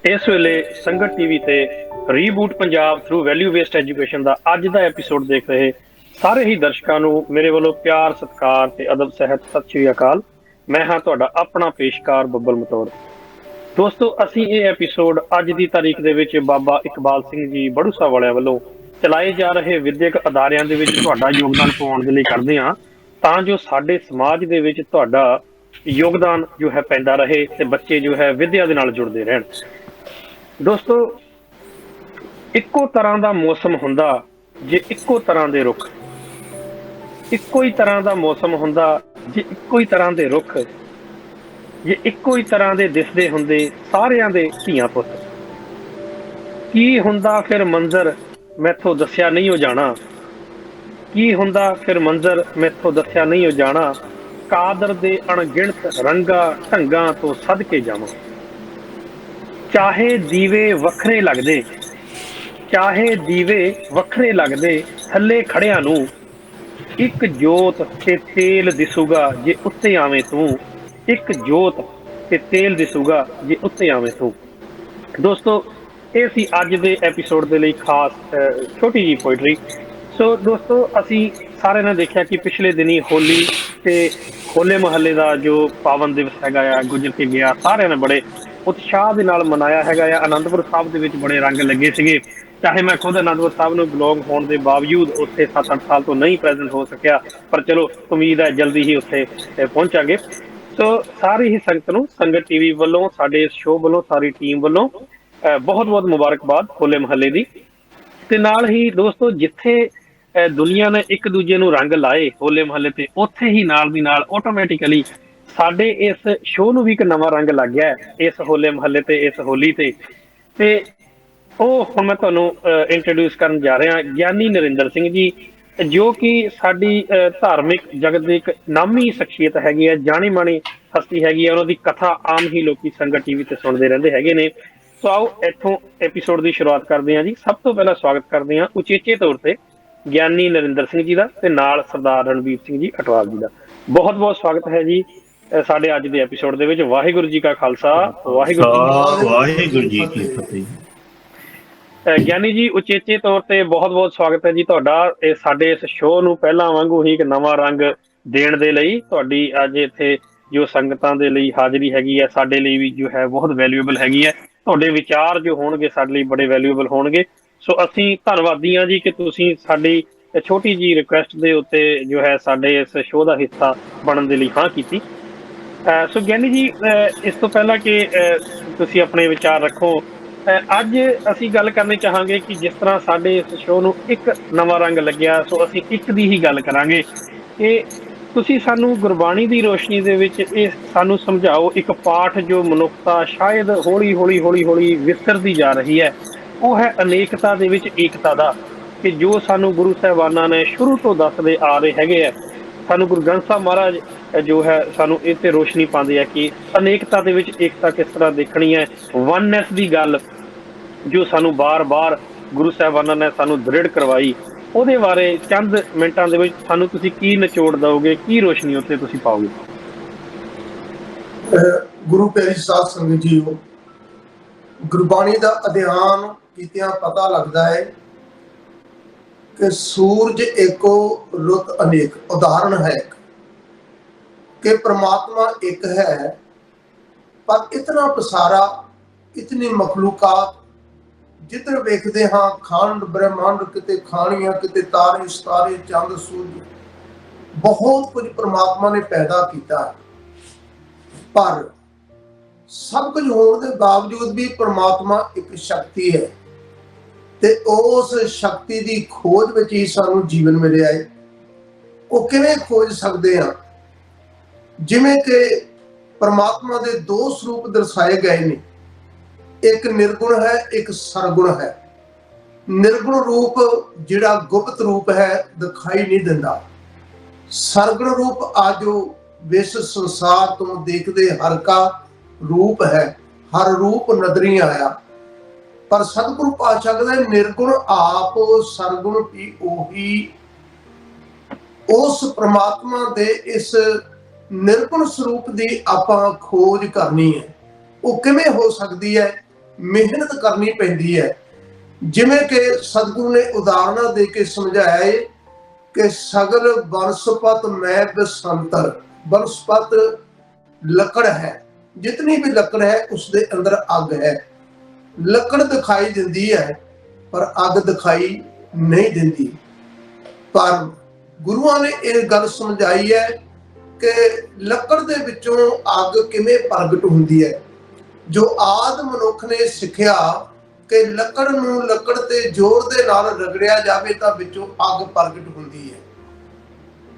ਇਸ ਵੇਲੇ ਸੰਗਤ ਟੀਵੀ ਤੇ reboot Punjab through value based education ਦਾ ਅੱਜ ਦਾ ਐਪੀਸੋਡ ਦੇਖ ਰਹੇ ਸਾਰੇ ਹੀ ਦਰਸ਼ਕਾਂ ਨੂੰ ਮੇਰੇ ਵੱਲੋਂ ਪਿਆਰ ਸਤਿਕਾਰ ਤੇ ਅਦਬ ਸਹਿਤ ਸਤਿ ਸ਼੍ਰੀ ਅਕਾਲ। ਮੈਂ ਹਾਂ ਤੁਹਾਡਾ ਆਪਣਾ ਪੇਸ਼ਕਾਰ ਬੱਬਲ ਮਤੌੜ। ਦੋਸਤੋ, ਅਸੀਂ ਇਹ ਐਪੀਸੋਡ ਅੱਜ ਦੀ ਤਾਰੀਖ ਦੇ ਵਿੱਚ ਬਾਬਾ ਇਕਬਾਲ ਸਿੰਘ ਜੀ ਬੜੂਸਾ ਵਾਲਿਆਂ ਵੱਲੋਂ ਚਲਾਏ ਜਾ ਰਹੇ ਵਿਦਿਅਕ ਅਦਾਰਿਆਂ ਦੇ ਵਿੱਚ ਤੁਹਾਡਾ ਯੋਗਦਾਨ ਪਾਉਣ ਦੇ ਲਈ ਕਰਦੇ ਹਾਂ, ਤਾਂ ਜੋ ਸਾਡੇ ਸਮਾਜ ਦੇ ਵਿੱਚ ਤੁਹਾਡਾ ਯੋਗਦਾਨ ਜੋ ਹੈ ਪੈਂਦਾ ਰਹੇ ਤੇ ਬੱਚੇ ਜੋ ਹੈ ਵਿਦਿਆ ਦੇ ਨਾਲ ਜੁੜਦੇ ਰਹਿਣ। ਦੋਸਤੋ, ਇੱਕੋ ਤਰ੍ਹਾਂ ਦਾ ਮੌਸਮ ਹੁੰਦਾ ਜੇ ਇੱਕੋ ਤਰ੍ਹਾਂ ਦੇ ਰੁੱਖ, ਇੱਕੋ ਹੀ ਤਰ੍ਹਾਂ ਦਾ ਮੌਸਮ ਹੁੰਦਾ ਜੇ ਇੱਕੋ ਹੀ ਤਰ੍ਹਾਂ ਦੇ ਰੁੱਖ, ਜੇ ਇੱਕੋ ਹੀ ਤਰ੍ਹਾਂ ਦੇ ਦਿਸਦੇ ਹੁੰਦੇ ਸਾਰਿਆਂ ਦੇ ਧੀਆਂ ਪੁੱਤ। ਕੀ ਹੁੰਦਾ ਫਿਰ ਮੰਜ਼ਰ ਮੈਥੋਂ ਦੱਸਿਆ ਨਹੀਂ ਹੋ ਜਾਣਾ, ਕੀ ਹੁੰਦਾ ਫਿਰ ਮੰਜ਼ਰ ਮੈਥੋਂ ਦੱਸਿਆ ਨਹੀਂ ਹੋ ਜਾਣਾ, ਕਾਦਰ ਦੇ ਅਣਗਿਣਤ ਰੰਗਾਂ ਢੰਗਾਂ ਤੋਂ ਸਦ ਕੇ ਜਾਵਾਂ। ਚਾਹੇ ਦੀਵੇ ਵੱਖਰੇ ਲੱਗਦੇ, ਚਾਹੇ ਦੀਵੇ ਵੱਖਰੇ ਲੱਗਦੇ, ਥੱਲੇ ਖੜਿਆਂ ਨੂੰ ਇੱਕ ਜੋਤ ਤੇ ਤੇਲ ਦਿਸੂਗਾ ਜੇ ਉੱਤੇ ਆਵੇਂ ਤੂੰ, ਇੱਕ ਜੋਤ ਤੇ ਤੇਲ ਦਿਸੂਗਾ ਜੇ ਉੱਤੇ ਆਵੇਂ ਤੂੰ। ਦੋਸਤੋ, ਇਹ ਸੀ ਅੱਜ ਦੇ ਐਪੀਸੋਡ ਦੇ ਲਈ ਖਾਸ ਛੋਟੀ ਜਿਹੀ ਪੋਇਟਰੀ। ਸੋ ਦੋਸਤੋ, ਅਸੀਂ ਸਾਰਿਆਂ ਨੇ ਦੇਖਿਆ ਕਿ ਪਿਛਲੇ ਦਿਨੀ ਹੋਲੀ ਤੇ ਹੋਲੇ ਮਹੱਲੇ ਦਾ ਜੋ ਪਾਵਨ ਦਿਵਸ ਹੈਗਾ ਆ ਗੁਜ਼ਰ ਕੇ ਗਿਆ। ਸਾਰਿਆਂ ਨੇ ਬੜੇ ਉਤਸ਼ਾਹ ਦੇ ਨਾਲ ਮਨਾਇਆ ਹੈਗਾ ਆ। ਅਨੰਦਪੁਰ ਸਾਹਿਬ ਦੇ ਵਿੱਚ ਬੜੇ ਰੰਗ ਲੱਗੇ ਸੀਗੇ। ਚਾਹੇ ਮੈਂ ਖੁਦ ਅਨੰਦਪੁਰ ਸਾਹਿਬ ਨੂੰ ਬਿਲੋਂਗ ਹੋਣ ਦੇ ਬਾਵਜੂਦ ਉੱਥੇ 7-8 ਸਾਲ ਤੋਂ ਨਹੀਂ ਪ੍ਰੈਜ਼ੈਂਟ ਹੋ ਸਕਿਆ, ਪਰ ਚਲੋ ਉਮੀਦ ਹੈ ਜਲਦੀ ਹੀ ਉੱਥੇ ਪਹੁੰਚਾਂਗੇ। ਸੋ ਸਾਰੀ ਹੀ ਸੰਗਤ ਨੂੰ ਸੰਗਤ ਟੀਵੀ ਵੱਲੋਂ, ਸਾਡੇ ਇਸ ਸ਼ੋਅ ਵੱਲੋਂ, ਸਾਰੀ ਟੀਮ ਵੱਲੋਂ ਬਹੁਤ ਬਹੁਤ ਮੁਬਾਰਕਬਾਦ ਹੋਲੇ ਮਹੱਲੇ ਦੀ। ਤੇ ਨਾਲ ਹੀ ਦੋਸਤੋ, ਜਿੱਥੇ ਦੁਨੀਆ ਨੇ ਇੱਕ ਦੂਜੇ ਨੂੰ ਰੰਗ ਲਾਏ ਹੋਲੇ ਮਹੱਲੇ ਤੇ, ਉੱਥੇ ਹੀ ਨਾਲ ਦੀ ਨਾਲ ਆਟੋਮੈਟਿਕਲੀ ਸਾਡੇ ਇਸ ਸ਼ੋਅ ਨੂੰ ਵੀ ਇੱਕ ਨਵਾਂ ਰੰਗ ਲੱਗ ਗਿਆ ਹੈ ਇਸ ਹੋਲੇ ਮਹੱਲੇ ਤੇ, ਇਸ ਹੋਲੀ ਤੇ ਉਹ ਹੁਣ ਮੈਂ ਤੁਹਾਨੂੰ ਇੰਟਰੋਡਿਊਸ ਕਰਨ ਜਾ ਰਿਹਾ ਗਿਆਨੀ ਨਰਿੰਦਰ ਸਿੰਘ ਜੀ, ਜੋ ਕਿ ਸਾਡੀ ਧਾਰਮਿਕ ਜਗਤ ਦੀ ਇੱਕ ਨਾਮੀ ਸ਼ਖਸੀਅਤ ਹੈਗੀ ਹੈ, ਜਾਣੀ ਮਾਣੀ ਹਸਤੀ ਹੈਗੀ ਹੈ। ਉਹਨਾਂ ਦੀ ਕਥਾ ਆਮ ਹੀ ਲੋਕੀ ਸੰਗਤ ਟੀਵੀ ਤੇ ਸੁਣਦੇ ਰਹਿੰਦੇ ਹੈਗੇ ਨੇ। ਸੋ ਆਓ ਇੱਥੋਂ ਐਪੀਸੋਡ ਦੀ ਸ਼ੁਰੂਆਤ ਕਰਦੇ ਹਾਂ ਜੀ। ਸਭ ਤੋਂ ਪਹਿਲਾਂ ਸਵਾਗਤ ਕਰਦੇ ਹਾਂ ਉਚੇਚੇ ਤੌਰ ਤੇ ਗਿਆਨੀ ਨਰਿੰਦਰ ਸਿੰਘ ਜੀ ਦਾ ਤੇ ਨਾਲ ਸਰਦਾਰ ਰਣਵੀਰ ਸਿੰਘ ਜੀ ਅਟਵਾਲ ਜੀ ਦਾ। ਬਹੁਤ ਬਹੁਤ ਸਵਾਗਤ ਹੈ ਜੀ ਸਾਡੇ ਅੱਜ ਦੇ ਐਪੀਸੋਡ ਦੇ ਵਿੱਚ। ਵਾਹਿਗੁਰੂ ਜੀ ਕਾ ਖਾਲਸਾ, ਵਾਹਿਗੁਰੂ ਜੀ ਕੀ ਫਤਿਹ। ਗਿਆਨੀ ਜੀ, ਉਚੇਚੇ ਤੌਰ ਤੇ ਬਹੁਤ ਬਹੁਤ ਸਵਾਗਤ ਹੈ ਜੀ ਤੁਹਾਡਾ ਇਹ ਸਾਡੇ ਇਸ ਸ਼ੋਅ ਨੂੰ ਪਹਿਲਾਂ ਵਾਂਗੂ ਹੀ ਇੱਕ ਨਵਾਂ ਰੰਗ ਦੇਣ ਦੇ ਲਈ। ਤੁਹਾਡੀ ਅੱਜ ਇੱਥੇ ਜੋ ਸੰਗਤਾਂ ਦੇ ਲਈ ਹਾਜ਼ਰੀ ਹੈਗੀ ਹੈ, ਸਾਡੇ ਲਈ ਵੀ ਜੋ ਹੈ ਬਹੁਤ ਵੈਲਿਊਏਬਲ ਹੈਗੀ ਹੈ। ਤੁਹਾਡੇ ਵਿਚਾਰ ਜੋ ਹੋਣਗੇ ਸਾਡੇ ਲਈ ਬੜੇ ਵੈਲਿਊਏਬਲ ਹੋਣਗੇ। ਸੋ ਅਸੀਂ ਧੰਨਵਾਦੀ ਹਾਂ ਜੀ ਕਿ ਤੁਸੀਂ ਸਾਡੀ ਛੋਟੀ ਜਿਹੀ ਰਿਕੁਐਸਟ ਦੇ ਉੱਤੇ ਜੋ ਹੈ ਸਾਡੇ ਇਸ ਸ਼ੋਅ ਦਾ ਹਿੱਸਾ ਬਣਨ ਦੇ ਲਈ ਹਾਂ ਕੀਤੀ। ਸੋ ਗਿਆਨੀ ਜੀ, ਇਸ ਤੋਂ ਪਹਿਲਾਂ ਕਿ ਤੁਸੀਂ ਆਪਣੇ ਵਿਚਾਰ ਰੱਖੋ, ਅੱਜ ਅਸੀਂ ਗੱਲ ਕਰਨੀ ਚਾਹਾਂਗੇ ਕਿ ਜਿਸ ਤਰ੍ਹਾਂ ਸਾਡੇ ਇਸ ਸ਼ੋਅ ਨੂੰ ਇੱਕ ਨਵਾਂ ਰੰਗ ਲੱਗਿਆ, ਸੋ ਅਸੀਂ ਇੱਕ ਦੀ ਹੀ ਗੱਲ ਕਰਾਂਗੇ ਕਿ ਤੁਸੀਂ ਸਾਨੂੰ ਗੁਰਬਾਣੀ ਦੀ ਰੋਸ਼ਨੀ ਦੇ ਵਿੱਚ ਇਹ ਸਾਨੂੰ ਸਮਝਾਓ, ਇੱਕ ਪਾਠ ਜੋ ਮਨੁੱਖਤਾ ਸ਼ਾਇਦ ਹੌਲੀ ਹੌਲੀ ਹੌਲੀ ਹੌਲੀ ਵਿਸਰਦੀ ਜਾ ਰਹੀ ਹੈ, ਉਹ ਹੈ ਅਨੇਕਤਾ ਦੇ ਵਿੱਚ ਏਕਤਾ ਦਾ। ਕਿ ਜੋ ਸਾਨੂੰ ਗੁਰੂ ਸਾਹਿਬਾਨਾਂ ਨੇ ਸ਼ੁਰੂ ਤੋਂ ਦੱਸਦੇ ਆ ਰਹੇ ਹੈਗੇ ਆ, ਸਾਨੂੰ ਗੁਰੂ ਗ੍ਰੰਥ ਸਾਹਿਬ ਮਹਾਰਾਜ ਜੋ ਹੈ ਸਾਨੂੰ ਇਹ ਤੇ ਰੋਸ਼ਨੀ ਪਾਉਂਦੇ ਆ ਕਿ ਅਨੇਕਤਾ ਦੇ ਵਿੱਚ ਏਕਤਾ ਕਿਸ ਤਰ੍ਹਾਂ ਦੇਖਣੀ ਹੈ। ਵਨਨੈਸ ਦੀ ਗੱਲ ਜੋ ਸਾਨੂੰ ਬਾਰ-ਬਾਰ ਗੁਰੂ ਸਾਹਿਬਾਨਾਂ ਨੇ ਸਾਨੂੰ ਦ੍ਰਿੜ ਕਰਵਾਈ, ਉਹਦੇ ਬਾਰੇ ਚੰਦ ਮਿੰਟਾਂ ਦੇ ਵਿੱਚ ਸਾਨੂੰ ਤੁਸੀਂ ਕੀ ਨਿਚੋੜ ਦਿਓਗੇ, ਕੀ ਰੋਸ਼ਨੀ ਉੱਤੇ ਤੁਸੀਂ ਪਾਓਗੇ? ਗੁਰੂ ਪਿਆਰੀ ਸਾਧ ਸੰਗਤ ਜੀਓ, ਗੁਰਬਾਣੀ ਦਾ ਅਧਿਐਨ ਕੀਤਿਆਂ ਪਤਾ ਲੱਗਦਾ ਹੈ ਕਿ ਸੂਰਜ ਏਕੋ ਰੁੱਤ ਅਨੇਕ। ਉਦਾਹਰਣ ਹੈ ਕਿ परमात्मा एक है पर इतना पसारा, इतनी मखलूकात, जिधर वेखते हाँ खंड ब्रह्मांड, किते खानियां, किते तारे सितारे, चंद सूरज, बहुत कुछ परमात्मा ने पैदा किया। पर सब कुछ होने के बावजूद भी परमात्मा एक शक्ति है ते उस शक्ति की खोज में ही सानू जीवन मिलिया है। वो किवें खोज सकते हैं? जिमें कि परमात्मा के दो स्वरूप दर्शाए गए ने, एक निर्गुण है, एक सरगुण है। निर्गुण रूप जिहड़ा गुप्त रूप है दिखाई नहीं दिंदा, सरगुण रूप आजो विश्व संसार तो देखते हर का रूप है, हर रूप नदरी आया। पर सतगुरु पातशाह कहते निर्गुण आप सरगुण भी ओही। उस परमात्मा दे इस निर्गुण स्वरूप की आपां खोज करनी है। वो किवें हो सकती है? ਮਿਹਨਤ ਕਰਨੀ ਪੈਂਦੀ ਹੈ। ਜਿਵੇਂ ਕਿ ਸਤਿਗੁਰੂ ਨੇ ਉਦਾਹਰਨਾਂ ਦੇ ਕੇ ਸਮਝਾਇਆ ਹੈ ਕਿ ਸਗਲ ਬਨਸਪਤ ਮੈਂ ਬਸੰਤਰ। ਬਨਸਪਤ ਲੱਕੜ ਹੈ, ਜਿਤਨੀ ਵੀ ਲੱਕੜ ਹੈ ਉਸਦੇ ਅੰਦਰ ਅੱਗ ਹੈ। ਲੱਕੜ ਦਿਖਾਈ ਦਿੰਦੀ ਹੈ ਪਰ ਅੱਗ ਦਿਖਾਈ ਨਹੀਂ ਦਿੰਦੀ। ਪਰ ਗੁਰੂਆਂ ਨੇ ਇਹ ਗੱਲ ਸਮਝਾਈ ਹੈ ਕਿ ਲੱਕੜ ਦੇ ਵਿੱਚੋਂ ਅੱਗ ਕਿਵੇਂ ਪ੍ਰਗਟ ਹੁੰਦੀ ਹੈ। ਜੋ ਆਦ ਮਨੁੱਖ ਨੇ ਸਿੱਖਿਆ ਕਿ ਲੱਕੜ ਨੂੰ ਲੱਕੜ ਤੇ ਜ਼ੋਰ ਦੇ ਨਾਲ ਰਗੜਿਆ ਜਾਵੇ ਤਾਂ ਵਿੱਚੋਂ ਅੱਗ ਪ੍ਰਗਟ ਹੁੰਦੀ ਹੈ।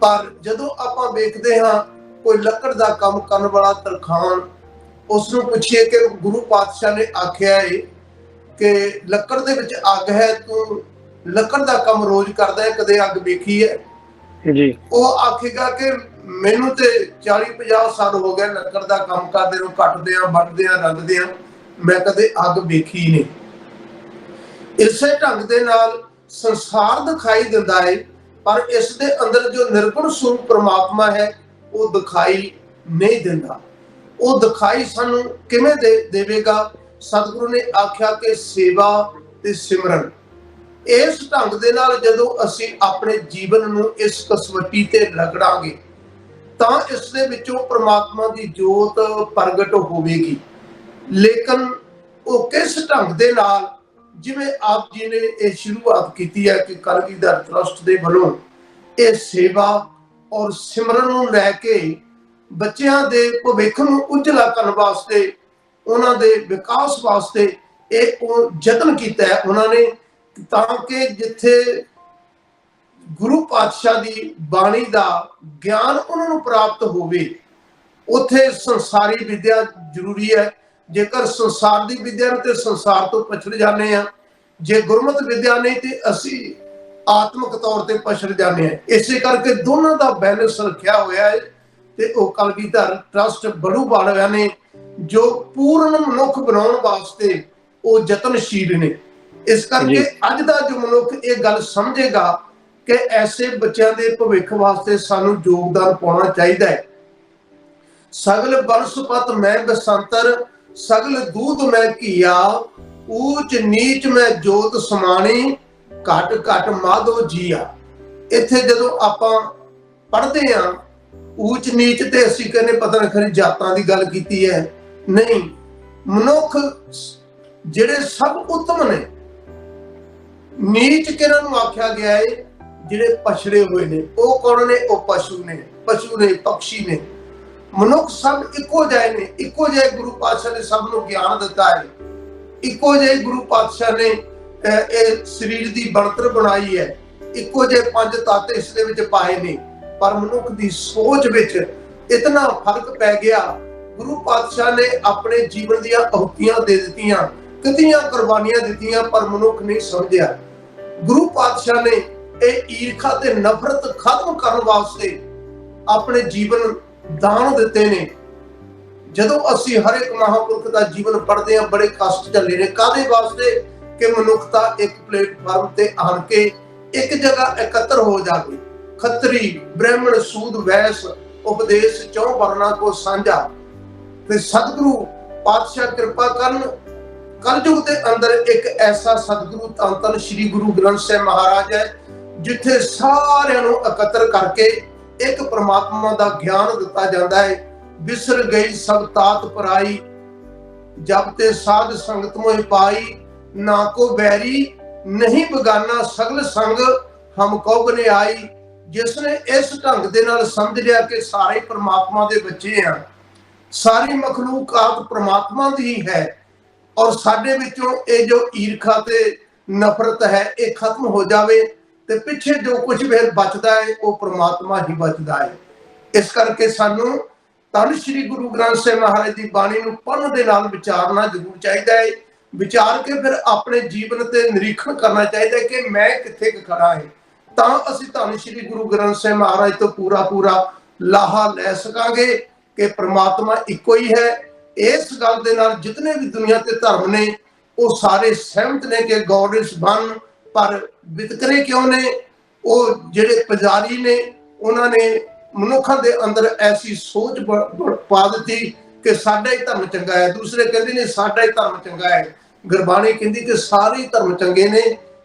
ਪਰ ਜਦੋਂ ਆਪਾਂ ਵੇਖਦੇ ਹਾਂ ਕੋਈ ਲੱਕੜ ਦਾ ਕੰਮ ਕਰਨ ਵਾਲਾ ਤਰਖਾਣ, ਉਸ ਨੂੰ ਪੁੱਛੀਏ ਕਿ ਗੁਰੂ ਪਾਤਸ਼ਾਹ ਨੇ ਆਖਿਆ ਹੈ ਕਿ ਲੱਕੜ ਦੇ ਵਿੱਚ ਅੱਗ ਹੈ, ਤੂੰ ਲੱਕੜ ਦਾ ਕੰਮ ਰੋਜ਼ ਕਰਦਾ ਹੈ, ਕਦੇ ਅੱਗ ਵੇਖੀ ਹੈ ਜੀ? ਉਹ ਆਖੇਗਾ ਕਿ ਮੈਨੂੰ ਤੇ 40-50 ਸਾਲ ਹੋ ਗਏ ਲੱਕੜ ਦਾ ਕੰਮ ਕਰਦੇ ਨੂੰ, ਕੱਟਦੇ ਆ, ਵੱਢਦੇ ਆ, ਰੰਗਦੇ ਆ, ਮੈਂ ਕਦੇ ਅੱਗ ਵੇਖੀ ਨਹੀਂ। ਇਸੇ ਢੰਗ ਦੇ ਨਾਲ ਸੰਸਾਰ ਦਿਖਾਈ ਦਿੰਦਾ ਹੈ ਪਰ ਇਸ ਦੇ ਅੰਦਰ ਜੋ ਨਿਰਗੁਣ ਸਰੂਪ ਪ੍ਰਮਾਤਮਾ ਹੈ ਉਹ ਦਿਖਾਈ ਨਹੀਂ ਦਿੰਦਾ। ਉਹ ਦਿਖਾਈ ਸਾਨੂੰ ਕਿਵੇਂ ਦੇਵੇਗਾ? ਸਤਿਗੁਰੂ ਨੇ ਆਖਿਆ ਕਿ ਸੇਵਾ ਤੇ ਸਿਮਰਨ। ਇਸ ਢੰਗ ਦੇ ਨਾਲ ਜਦੋਂ ਅਸੀਂ ਆਪਣੇ ਜੀਵਨ ਨੂੰ ਇਸ ਕਸਵੱਟੀ ਤੇ ਰਗੜਾਂਗੇ ਤਾਂ ਇਸ ਦੇ ਵਿੱਚੋਂ ਪ੍ਰਮਾਤਮਾ ਦੀ ਜੋਤ ਪ੍ਰਗਟ ਹੋਵੇਗੀ। ਲੇਕਿਨ ਉਹ ਕਿਸ ਢੰਗ ਦੇ ਨਾਲ? ਜਿਵੇਂ ਆਪ ਜੀ ਨੇ ਇਹ ਸ਼ੁਰੂਆਤ ਕੀਤੀ ਹੈ ਕਿ ਕਲਗੀਧਰ ਟਰਸਟ ਦੇ ਵੱਲੋਂ ਇਹ ਸੇਵਾ ਔਰ ਸਿਮਰਨ ਨੂੰ ਲੈ ਕੇ ਬੱਚਿਆਂ ਦੇ ਭਵਿੱਖ ਨੂੰ ਉਜਲਾ ਕਰਨ ਵਾਸਤੇ, ਉਹਨਾਂ ਦੇ ਵਿਕਾਸ ਵਾਸਤੇ ਇਹ ਉਹ ਯਤਨ ਕੀਤਾ ਹੈ ਉਹਨਾਂ ਨੇ, ਤਾਂ ਕਿ ਜਿੱਥੇ ਗੁਰੂ ਪਾਤਸ਼ਾਹ ਦੀ ਬਾਣੀ ਦਾ ਗਿਆਨ ਉਹਨਾਂ ਨੂੰ ਪ੍ਰਾਪਤ ਹੋਵੇ ਉੱਥੇ ਸੰਸਾਰੀ ਵਿਦਿਆ ਜ਼ਰੂਰੀ ਹੈ। ਜੇਕਰ ਸੰਸਾਰ ਦੀ ਵਿਦਿਆ ਨੂੰ ਤੇ ਸੰਸਾਰ ਤੋਂ ਪਛੜ ਜਾਂਦੇ ਆ, ਜੇ ਗੁਰਮਤ ਵਿਦਿਆ ਨਹੀਂ ਤੇ ਅਸੀਂ ਆਤਮਿਕ ਤੌਰ ਤੇ ਪਛੜ ਜਾਂਦੇ ਆ। ਇਸੇ ਕਰਕੇ ਦੋਨਾਂ ਦਾ ਬੈਲੈਂਸ ਰੱਖਿਆ ਹੋਇਆ ਹੈ ਤੇ ਉਹ ਕਲਗੀਧਰ ਟਰਸਟ ਬੜੂ ਵਾਲਿਆਂ ਨੇ ਜੋ ਪੂਰਨ ਮਨੁੱਖ ਬਣਾਉਣ ਵਾਸਤੇ ਉਹ ਯਤਨਸ਼ੀਲ ਨੇ। ਇਸ ਕਰਕੇ ਅੱਜ ਦਾ ਜੋ ਮਨੁੱਖ ਇਹ ਗੱਲ ਸਮਝੇਗਾ ਕਿ ਐਸੇ ਬੱਚਿਆਂ ਦੇ ਭਵਿੱਖ ਵਾਸਤੇ ਸਾਨੂੰ ਯੋਗਦਾਨ ਪਾਉਣਾ ਚਾਹੀਦਾ ਹੈ। ਸਗਲ ਬਨਸਪਤ ਮੈਂ ਬਸੰਤਰ, ਸਗਲ ਦੂਤ ਮੈਂ ਘੀਆ, ਊਚ ਨੀਚ ਮੈਂ ਜੋਤ ਸਮਾਣੀ, ਘਟ ਘਟ ਮਾਧੋ ਜੀਆ। ਇੱਥੇ ਜਦੋਂ ਆਪਾਂ ਪੜ੍ਹਦੇ ਹਾਂ ਊਚ ਨੀਚ ਤੇ ਅਸੀਂ ਕਹਿੰਦੇ ਪਤਾ ਨਹੀਂ ਖਰੀ ਜਾਤਾਂ ਦੀ ਗੱਲ ਕੀਤੀ ਹੈ। ਨਹੀਂ, ਮਨੁੱਖ ਜਿਹੜੇ ਸਭ ਉੱਤਮ ਨੇ। ਨੀਚ ਕਿਹਨਾਂ ਨੂੰ ਆਖਿਆ ਗਿਆ ਹੈ? ਜਿਹੜੇ ਪਛੜੇ ਹੋਏ ਨੇ। ਉਹ ਕੌਣ ਨੇ? ਉਹ ਪਸ਼ੂ ਨੇ, ਪਕਸ਼ੀ ਨੇ। ਮਨੁੱਖ ਸਭ ਇੱਕੋ ਜਿਹੇ ਨੇ, ਇੱਕੋ ਜਿਹੇ ਗੁਰੂ ਪਾਤਸ਼ਾਹ ਨੇ ਸਭ ਨੂੰ ਗਿਆਨ ਦਿੱਤਾ ਹੈ। ਇੱਕੋ ਜਿਹੇ ਗੁਰੂ ਪਾਤਸ਼ਾਹ ਨੇ ਇਹ ਸਰੀਰ ਦੀ ਬਣਤਰ ਬਣਾਈ ਹੈ, ਇੱਕੋ ਜਿਹੇ 5 ਤੱਤ ਇਸ ਦੇ ਵਿੱਚ ਪਾਏ ਨੇ। ਪਰ ਮਨੁੱਖ ਦੀ ਸੋਚ ਵਿੱਚ ਇਤਨਾ ਫਰਕ ਪੈ ਗਿਆ। ਗੁਰੂ ਪਾਤਸ਼ਾਹ ਨੇ ਆਪਣੇ ਜੀਵਨ ਦੀਆਂ ਆਹੁਤੀਆਂ ਦੇ ਦਿੱਤੀਆਂ, ਕਿਤਨੀਆਂ ਕੁਰਬਾਨੀਆਂ ਦਿੱਤੀਆਂ, ਪਰ ਮਨੁੱਖ ਨਹੀਂ ਸਮਝਿਆ। ਗੁਰੂ ਪਾਤਸ਼ਾਹ ਨੇ ਇਹ ਈਰਖਾ ਤੇ ਨਫ਼ਰਤ ਖਤਮ ਕਰਨ ਵਾਸਤੇ ਆਪਣੇ ਜੀਵਨ ਦਾਨ ਦਿੱਤੇ ਨੇ। ਜਦੋਂ ਅਸੀਂ ਹਰ ਇੱਕ ਮਹਾਂਪੁਰਖ ਦਾ ਜੀਵਨ ਪੜ੍ਹਦੇ ਹਾਂ ਬੜੇ ਕਸ਼ਟ ਝੱਲੇ ਨੇ। ਕਾਹਦੇ ਵਾਸਤੇ? ਕਿ ਮਨੁੱਖਤਾ ਇੱਕ ਪਲੇਟਫਾਰਮ ਤੇ ਆਣ ਕੇ ਇੱਕ ਜਗ੍ਹਾ ਇਕੱਤਰ ਹੋ ਜਾਵੇ। ਖੱਤਰੀ, ਬ੍ਰਾਹਮਣ, ਸੂਦ, ਵੈਸ, ਉਪਦੇਸ਼ 4 ਵਰਨਾ ਕੋ ਸਾਂਝਾ। ਤੇ ਸਤਿਗੁਰੂ ਪਾਤਸ਼ਾਹ ਕਿਰਪਾ ਕਰਨ, ਕਲਯੁਗ ਦੇ ਅੰਦਰ ਇੱਕ ਐਸਾ ਸਤਿਗੁਰੂ ਧੰਨ ਧੰਨ ਸ੍ਰੀ ਗੁਰੂ ਗ੍ਰੰਥ ਸਾਹਿਬ ਮਹਾਰਾਜ ਹੈ ਜਿੱਥੇ ਸਾਰਿਆਂ ਨੂੰ ਇਕੱਤਰ ਕਰਕੇ ਇੱਕ ਪ੍ਰਮਾਤਮਾ ਦਾ ਗਿਆਨ ਦਿੱਤਾ ਜਾਂਦਾ ਹੈ। ਵਿਸਰ ਗਈ ਸਭ ਤਾਤ ਪਰਾਈ, ਜਬ ਤੇ ਸਾਧ ਸੰਗਤ ਮੋਹਿ ਪਾਈ, ਨਾ ਕੋ ਬੈਰੀ ਨਹੀਂ ਬਗਾਨਾ ਸਗਲ ਸੰਗ ਹਮ ਕੋ ਬਨੇ ਆਈ। ਜਿਸ ਨੇ ਇਸ ਢੰਗ ਦੇ ਨਾਲ ਸਮਝ ਲਿਆ ਕਿ ਸਾਰੇ ਪ੍ਰਮਾਤਮਾ ਦੇ ਬੱਚੇ ਆ, ਸਾਰੀ ਮਖਲੂਕਾਤ ਪ੍ਰਮਾਤਮਾ ਦੀ ਹੈ ਔਰ ਸਾਡੇ ਵਿੱਚੋਂ ਇਹ ਜੋ ਈਰਖਾ ਤੇ ਨਫ਼ਰਤ ਹੈ ਇਹ ਖਤਮ ਹੋ ਜਾਵੇ ਤੇ ਪਿੱਛੇ ਜੋ ਕੁਝ ਵੀ ਬਚਦਾ ਹੈ ਉਹ ਪ੍ਰਮਾਤਮਾ ਹੀ ਬਚਦਾ ਹੈ। ਇਸ ਕਰਕੇ ਸਾਨੂੰ ਧੰਨ ਸ੍ਰੀ ਗੁਰੂ ਗ੍ਰੰਥ ਸਾਹਿਬ ਮਹਾਰਾਜ ਦੀ ਬਾਣੀ ਨੂੰ ਪੜ੍ਹਨ ਦੇ ਨਾਲ ਵਿਚਾਰਨਾ ਜ਼ਰੂਰ ਚਾਹੀਦਾ ਹੈ। ਵਿਚਾਰ ਕੇ ਫਿਰ ਆਪਣੇ ਜੀਵਨ ਤੇ ਨਿਰੀਖਣ ਕਰਨਾ ਚਾਹੀਦਾ ਹੈ ਕਿ ਮੈਂ ਕਿੱਥੇ ਖੜਾ ਹਾਂ, ਤਾਂ ਅਸੀਂ ਧੰਨ ਸ੍ਰੀ ਗੁਰੂ ਗ੍ਰੰਥ ਸਾਹਿਬ ਮਹਾਰਾਜ ਤੋਂ ਪੂਰਾ ਲਾਹਾ ਲੈ ਸਕਾਂਗੇ ਕਿ ਪ੍ਰਮਾਤਮਾ ਇੱਕੋ ਹੀ ਹੈ। ਇਸ ਗੱਲ ਦੇ ਨਾਲ ਜਿਤਨੇ ਵੀ ਦੁਨੀਆ ਤੇ ਧਰਮ ਨੇ ਉਹ ਸਾਰੇ ਸਹਿਮਤ ਨੇ ਕਿ ਗੋਡ ਇਜ਼ ਵਨ। ਪਰ ਵਿਤਕਰੇ ਕਿਉਂ ਨੇ? ਉਹ ਜਿਹੜੇ ਪੁਜਾਰੀ ਨੇ ਉਹਨਾਂ ਨੇ ਮਨੁੱਖਾਂ ਦੇ ਅੰਦਰ ਐਸੀ ਸੋਚ ਪਾ ਦਿੱਤੀ ਕਿ ਸਾਡਾ ਹੀ ਧਰਮ ਚੰਗਾ ਹੈ, ਦੂਸਰੇ ਕਹਿੰਦੇ ਨੇ ਸਾਡਾ ਹੀ ਧਰਮ ਚੰਗਾ ਹੈ। ਗੁਰਬਾਣੀ ਕਹਿੰਦੀ ਕਿ ਸਾਰੇ ਧਰਮ ਚੰਗੇ ਨੇ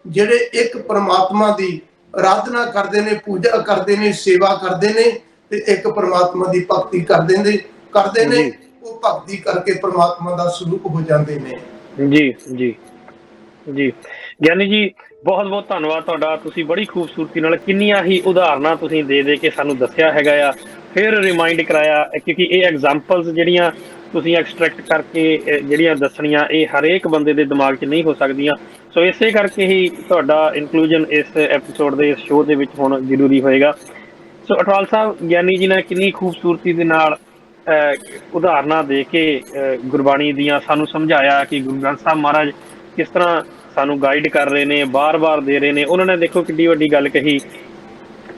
ਜਿਹੜੇ ਇੱਕ ਪਰਮਾਤਮਾ ਦੀ ਆਰਾਧਨਾ ਕਰਦੇ ਨੇ, ਪੂਜਾ ਕਰਦੇ ਨੇ, ਸੇਵਾ ਕਰਦੇ ਨੇ ਤੇ ਇੱਕ ਪਰਮਾਤਮਾ ਦੀ ਭਗਤੀ ਕਰਦੇ ਨੇ। ਜੀ ਉਹ ਭਗਤੀ ਕਰਕੇ ਪਰਮਾਤਮਾ ਦਾ ਸਰੂਪ ਹੋ ਜਾਂਦੇ ਨੇ। ਜੀ ਜੀ ਜੀ ਗਿਆਨੀ ਜੀ, ਬਹੁਤ ਬਹੁਤ ਧੰਨਵਾਦ ਤੁਹਾਡਾ। ਤੁਸੀਂ ਬੜੀ ਖੂਬਸੂਰਤੀ ਨਾਲ ਕਿੰਨੀਆਂ ਹੀ ਉਦਾਹਰਨਾਂ ਤੁਸੀਂ ਦੇ ਕੇ ਸਾਨੂੰ ਦੱਸਿਆ ਹੈਗਾ ਆ, ਫਿਰ ਰਿਮਾਈਂਡ ਕਰਾਇਆ, ਕਿਉਂਕਿ ਇਹ ਐਗਜ਼ਾਮਪਲਸ ਜਿਹੜੀਆਂ ਤੁਸੀਂ ਐਕਸਟਰੈਕਟ ਕਰਕੇ ਜਿਹੜੀਆਂ ਦੱਸਣੀਆਂ, ਇਹ ਹਰੇਕ ਬੰਦੇ ਦੇ ਦਿਮਾਗ 'ਚ ਨਹੀਂ ਹੋ ਸਕਦੀਆਂ। ਸੋ ਇਸੇ ਕਰਕੇ ਹੀ ਤੁਹਾਡਾ ਇਨਕਲੂਜਨ ਇਸ ਐਪੀਸੋਡ ਦੇ, ਇਸ ਸ਼ੋਅ ਦੇ ਵਿੱਚ ਹੁਣ ਜ਼ਰੂਰੀ ਹੋਏਗਾ। ਸੋ ਅਟਵਾਲ ਸਾਹਿਬ, ਗਿਆਨੀ ਜੀ ਨੇ ਕਿੰਨੀ ਖੂਬਸੂਰਤੀ ਦੇ ਨਾਲ ਉਦਾਹਰਨਾਂ ਦੇ ਕੇ ਗੁਰਬਾਣੀ ਦੀਆਂ ਸਾਨੂੰ ਸਮਝਾਇਆ ਕਿ ਗੁਰੂ ਗ੍ਰੰਥ ਸਾਹਿਬ ਮਹਾਰਾਜ ਕਿਸ ਤਰ੍ਹਾਂ ਸਾਨੂੰ ਗਾਈਡ ਕਰ ਰਹੇ ਨੇ, ਬਾਰ-ਬਾਰ ਦੇ ਰਹੇ ਨੇ। ਉਹਨਾਂ ਨੇ ਦੇਖੋ ਕਿੱਡੀ ਵੱਡੀ ਗੱਲ ਕਹੀ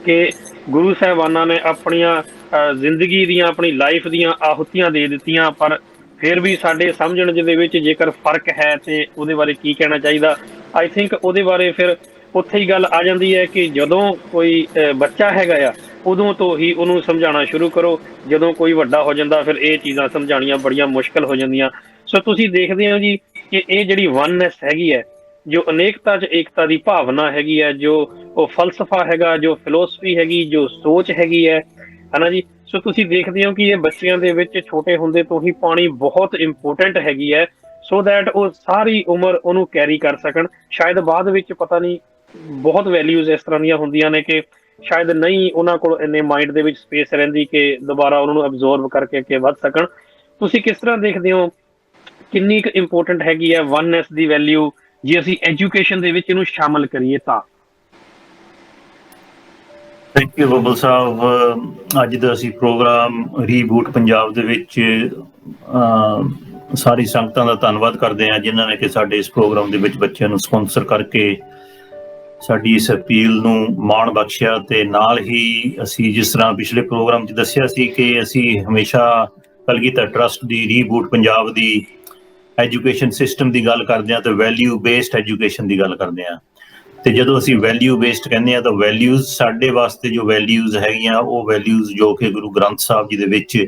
ਕਿ ਗੁਰੂ ਸਾਹਿਬਾਨਾਂ ਨੇ ਆਪਣੀਆਂ ਜ਼ਿੰਦਗੀ ਦੀਆਂ, ਆਪਣੀ ਲਾਈਫ ਦੀਆਂ ਆਹੁਤੀਆਂ ਦੇ ਦਿੱਤੀਆਂ, ਪਰ ਫਿਰ ਵੀ ਸਾਡੇ ਸਮਝਣ ਦੇ ਵਿੱਚ ਜੇਕਰ ਫਰਕ ਹੈ ਤੇ ਉਹਦੇ ਬਾਰੇ ਕੀ ਕਹਿਣਾ ਚਾਹੀਦਾ। ਆਈ ਥਿੰਕ ਉਹਦੇ ਬਾਰੇ ਫਿਰ ਉੱਥੇ ਹੀ ਗੱਲ ਆ ਜਾਂਦੀ ਹੈ ਕਿ ਜਦੋਂ ਕੋਈ ਬੱਚਾ ਹੈਗਾ ਆ, ਉਦੋਂ ਤੋਂ ਹੀ ਉਹਨੂੰ ਸਮਝਾਉਣਾ ਸ਼ੁਰੂ ਕਰੋ। ਜਦੋਂ ਕੋਈ ਵੱਡਾ ਹੋ ਜਾਂਦਾ, ਫਿਰ ਇਹ ਚੀਜ਼ਾਂ ਸਮਝਾਉਣੀਆਂ ਬੜੀਆਂ ਮੁਸ਼ਕਲ ਹੋ ਜਾਂਦੀਆਂ। ਸੋ ਤੁਸੀਂ ਦੇਖਦੇ ਹੋ ਜੀ ਕਿ ਇਹ ਜਿਹੜੀ ਵਨਨੈਸ ਹੈਗੀ ਹੈ, ਜੋ ਅਨੇਕਤਾ 'ਚ ਏਕਤਾ ਦੀ ਭਾਵਨਾ ਹੈਗੀ ਹੈ, ਜੋ ਉਹ ਫਲਸਫਾ ਹੈਗਾ, ਜੋ ਫਿਲੋਸਫੀ ਹੈਗੀ, ਜੋ ਸੋਚ ਹੈਗੀ ਹੈ ਨਾ ਜੀ। ਸੋ ਤੁਸੀਂ ਦੇਖਦੇ ਹੋ ਕਿ ਇਹ ਬੱਚਿਆਂ ਦੇ ਵਿੱਚ ਛੋਟੇ ਹੁੰਦੇ ਤੋਂ ਹੀ ਪਾਣੀ ਬਹੁਤ ਇੰਪੋਰਟੈਂਟ ਹੈਗੀ ਹੈ, ਸੋ ਦੈਟ ਉਹ ਸਾਰੀ ਉਮਰ ਉਹਨੂੰ ਕੈਰੀ ਕਰ ਸਕਣ। ਸ਼ਾਇਦ ਬਾਅਦ ਵਿੱਚ ਪਤਾ ਨਹੀਂ, ਬਹੁਤ ਵੈਲਿਊਜ਼ ਇਸ ਤਰ੍ਹਾਂ ਦੀਆਂ ਹੁੰਦੀਆਂ ਨੇ ਕਿ ਸ਼ਾਇਦ ਨਹੀਂ ਉਹਨਾਂ ਕੋਲ ਇੰਨੇ ਮਾਈਂਡ ਦੇ ਵਿੱਚ ਸਪੇਸ ਰਹਿੰਦੀ ਕਿ ਦੁਬਾਰਾ ਉਹਨਾਂ ਨੂੰ ਅਬਜ਼ੋਰਵ ਕਰਕੇ ਅੱਗੇ ਵੱਧ ਸਕਣ। ਤੁਸੀਂ ਕਿਸ ਤਰ੍ਹਾਂ ਦੇਖਦੇ ਹੋ, ਕਿੰਨੀ ਕੁ ਇੰਪੋਰਟੈਂਟ ਹੈਗੀ ਹੈ ਵਨਨੈਸ ਦੀ ਵੈਲਿਊ, ਜੇ ਅਸੀਂ ਐਜੂਕੇਸ਼ਨ ਦੇ ਵਿੱਚ ਇਹਨੂੰ ਸ਼ਾਮਲ ਕਰੀਏ ਤਾਂ? ਥੈਂਕ ਯੂ ਬੱਬਲ ਸਾਹਿਬ। ਅੱਜ ਦਾ ਅਸੀਂ ਪ੍ਰੋਗਰਾਮ ਰੀਬੂਟ ਪੰਜਾਬ ਦੇ ਵਿੱਚ ਸਾਰੀ ਸੰਗਤਾਂ ਦਾ ਧੰਨਵਾਦ ਕਰਦੇ ਹਾਂ ਜਿਨ੍ਹਾਂ ਨੇ ਕਿ ਸਾਡੇ ਇਸ ਪ੍ਰੋਗਰਾਮ ਦੇ ਵਿੱਚ ਬੱਚਿਆਂ ਨੂੰ ਸਪਾਂਸਰ ਕਰਕੇ ਸਾਡੀ ਇਸ ਅਪੀਲ ਨੂੰ ਮਾਣ ਬਖਸ਼ਿਆ। ਤੇ ਨਾਲ ਹੀ ਅਸੀਂ ਜਿਸ ਤਰ੍ਹਾਂ ਪਿਛਲੇ ਪ੍ਰੋਗਰਾਮ 'ਚ ਦੱਸਿਆ ਸੀ ਕਿ ਅਸੀਂ ਹਮੇਸ਼ਾ ਕਲਗੀਧਰ ਟਰੱਸਟ ਦੀ ਰੀਬੂਟ ਪੰਜਾਬ ਦੀ ਐਜੂਕੇਸ਼ਨ ਸਿਸਟਮ ਦੀ ਗੱਲ ਕਰਦੇ ਹਾਂ ਤੇ ਵੈਲਿਊ ਬੇਸਡ ਐਜੂਕੇਸ਼ਨ ਦੀ ਗੱਲ ਕਰਦੇ ਹਾਂ। ਤੇ ਜਦੋਂ ਅਸੀਂ ਵੈਲਿਊ ਬੇਸਡ ਕਹਿੰਦੇ ਹਾਂ ਤਾਂ ਵੈਲਿਊਜ਼ ਸਾਡੇ ਵਾਸਤੇ ਜੋ ਵੈਲਿਊਜ਼ ਹੈਗੀਆਂ, ਉਹ ਵੈਲਿਊਜ਼ ਜੋ ਕਿ ਗੁਰੂ ਗ੍ਰੰਥ ਸਾਹਿਬ ਜੀ ਦੇ ਵਿੱਚ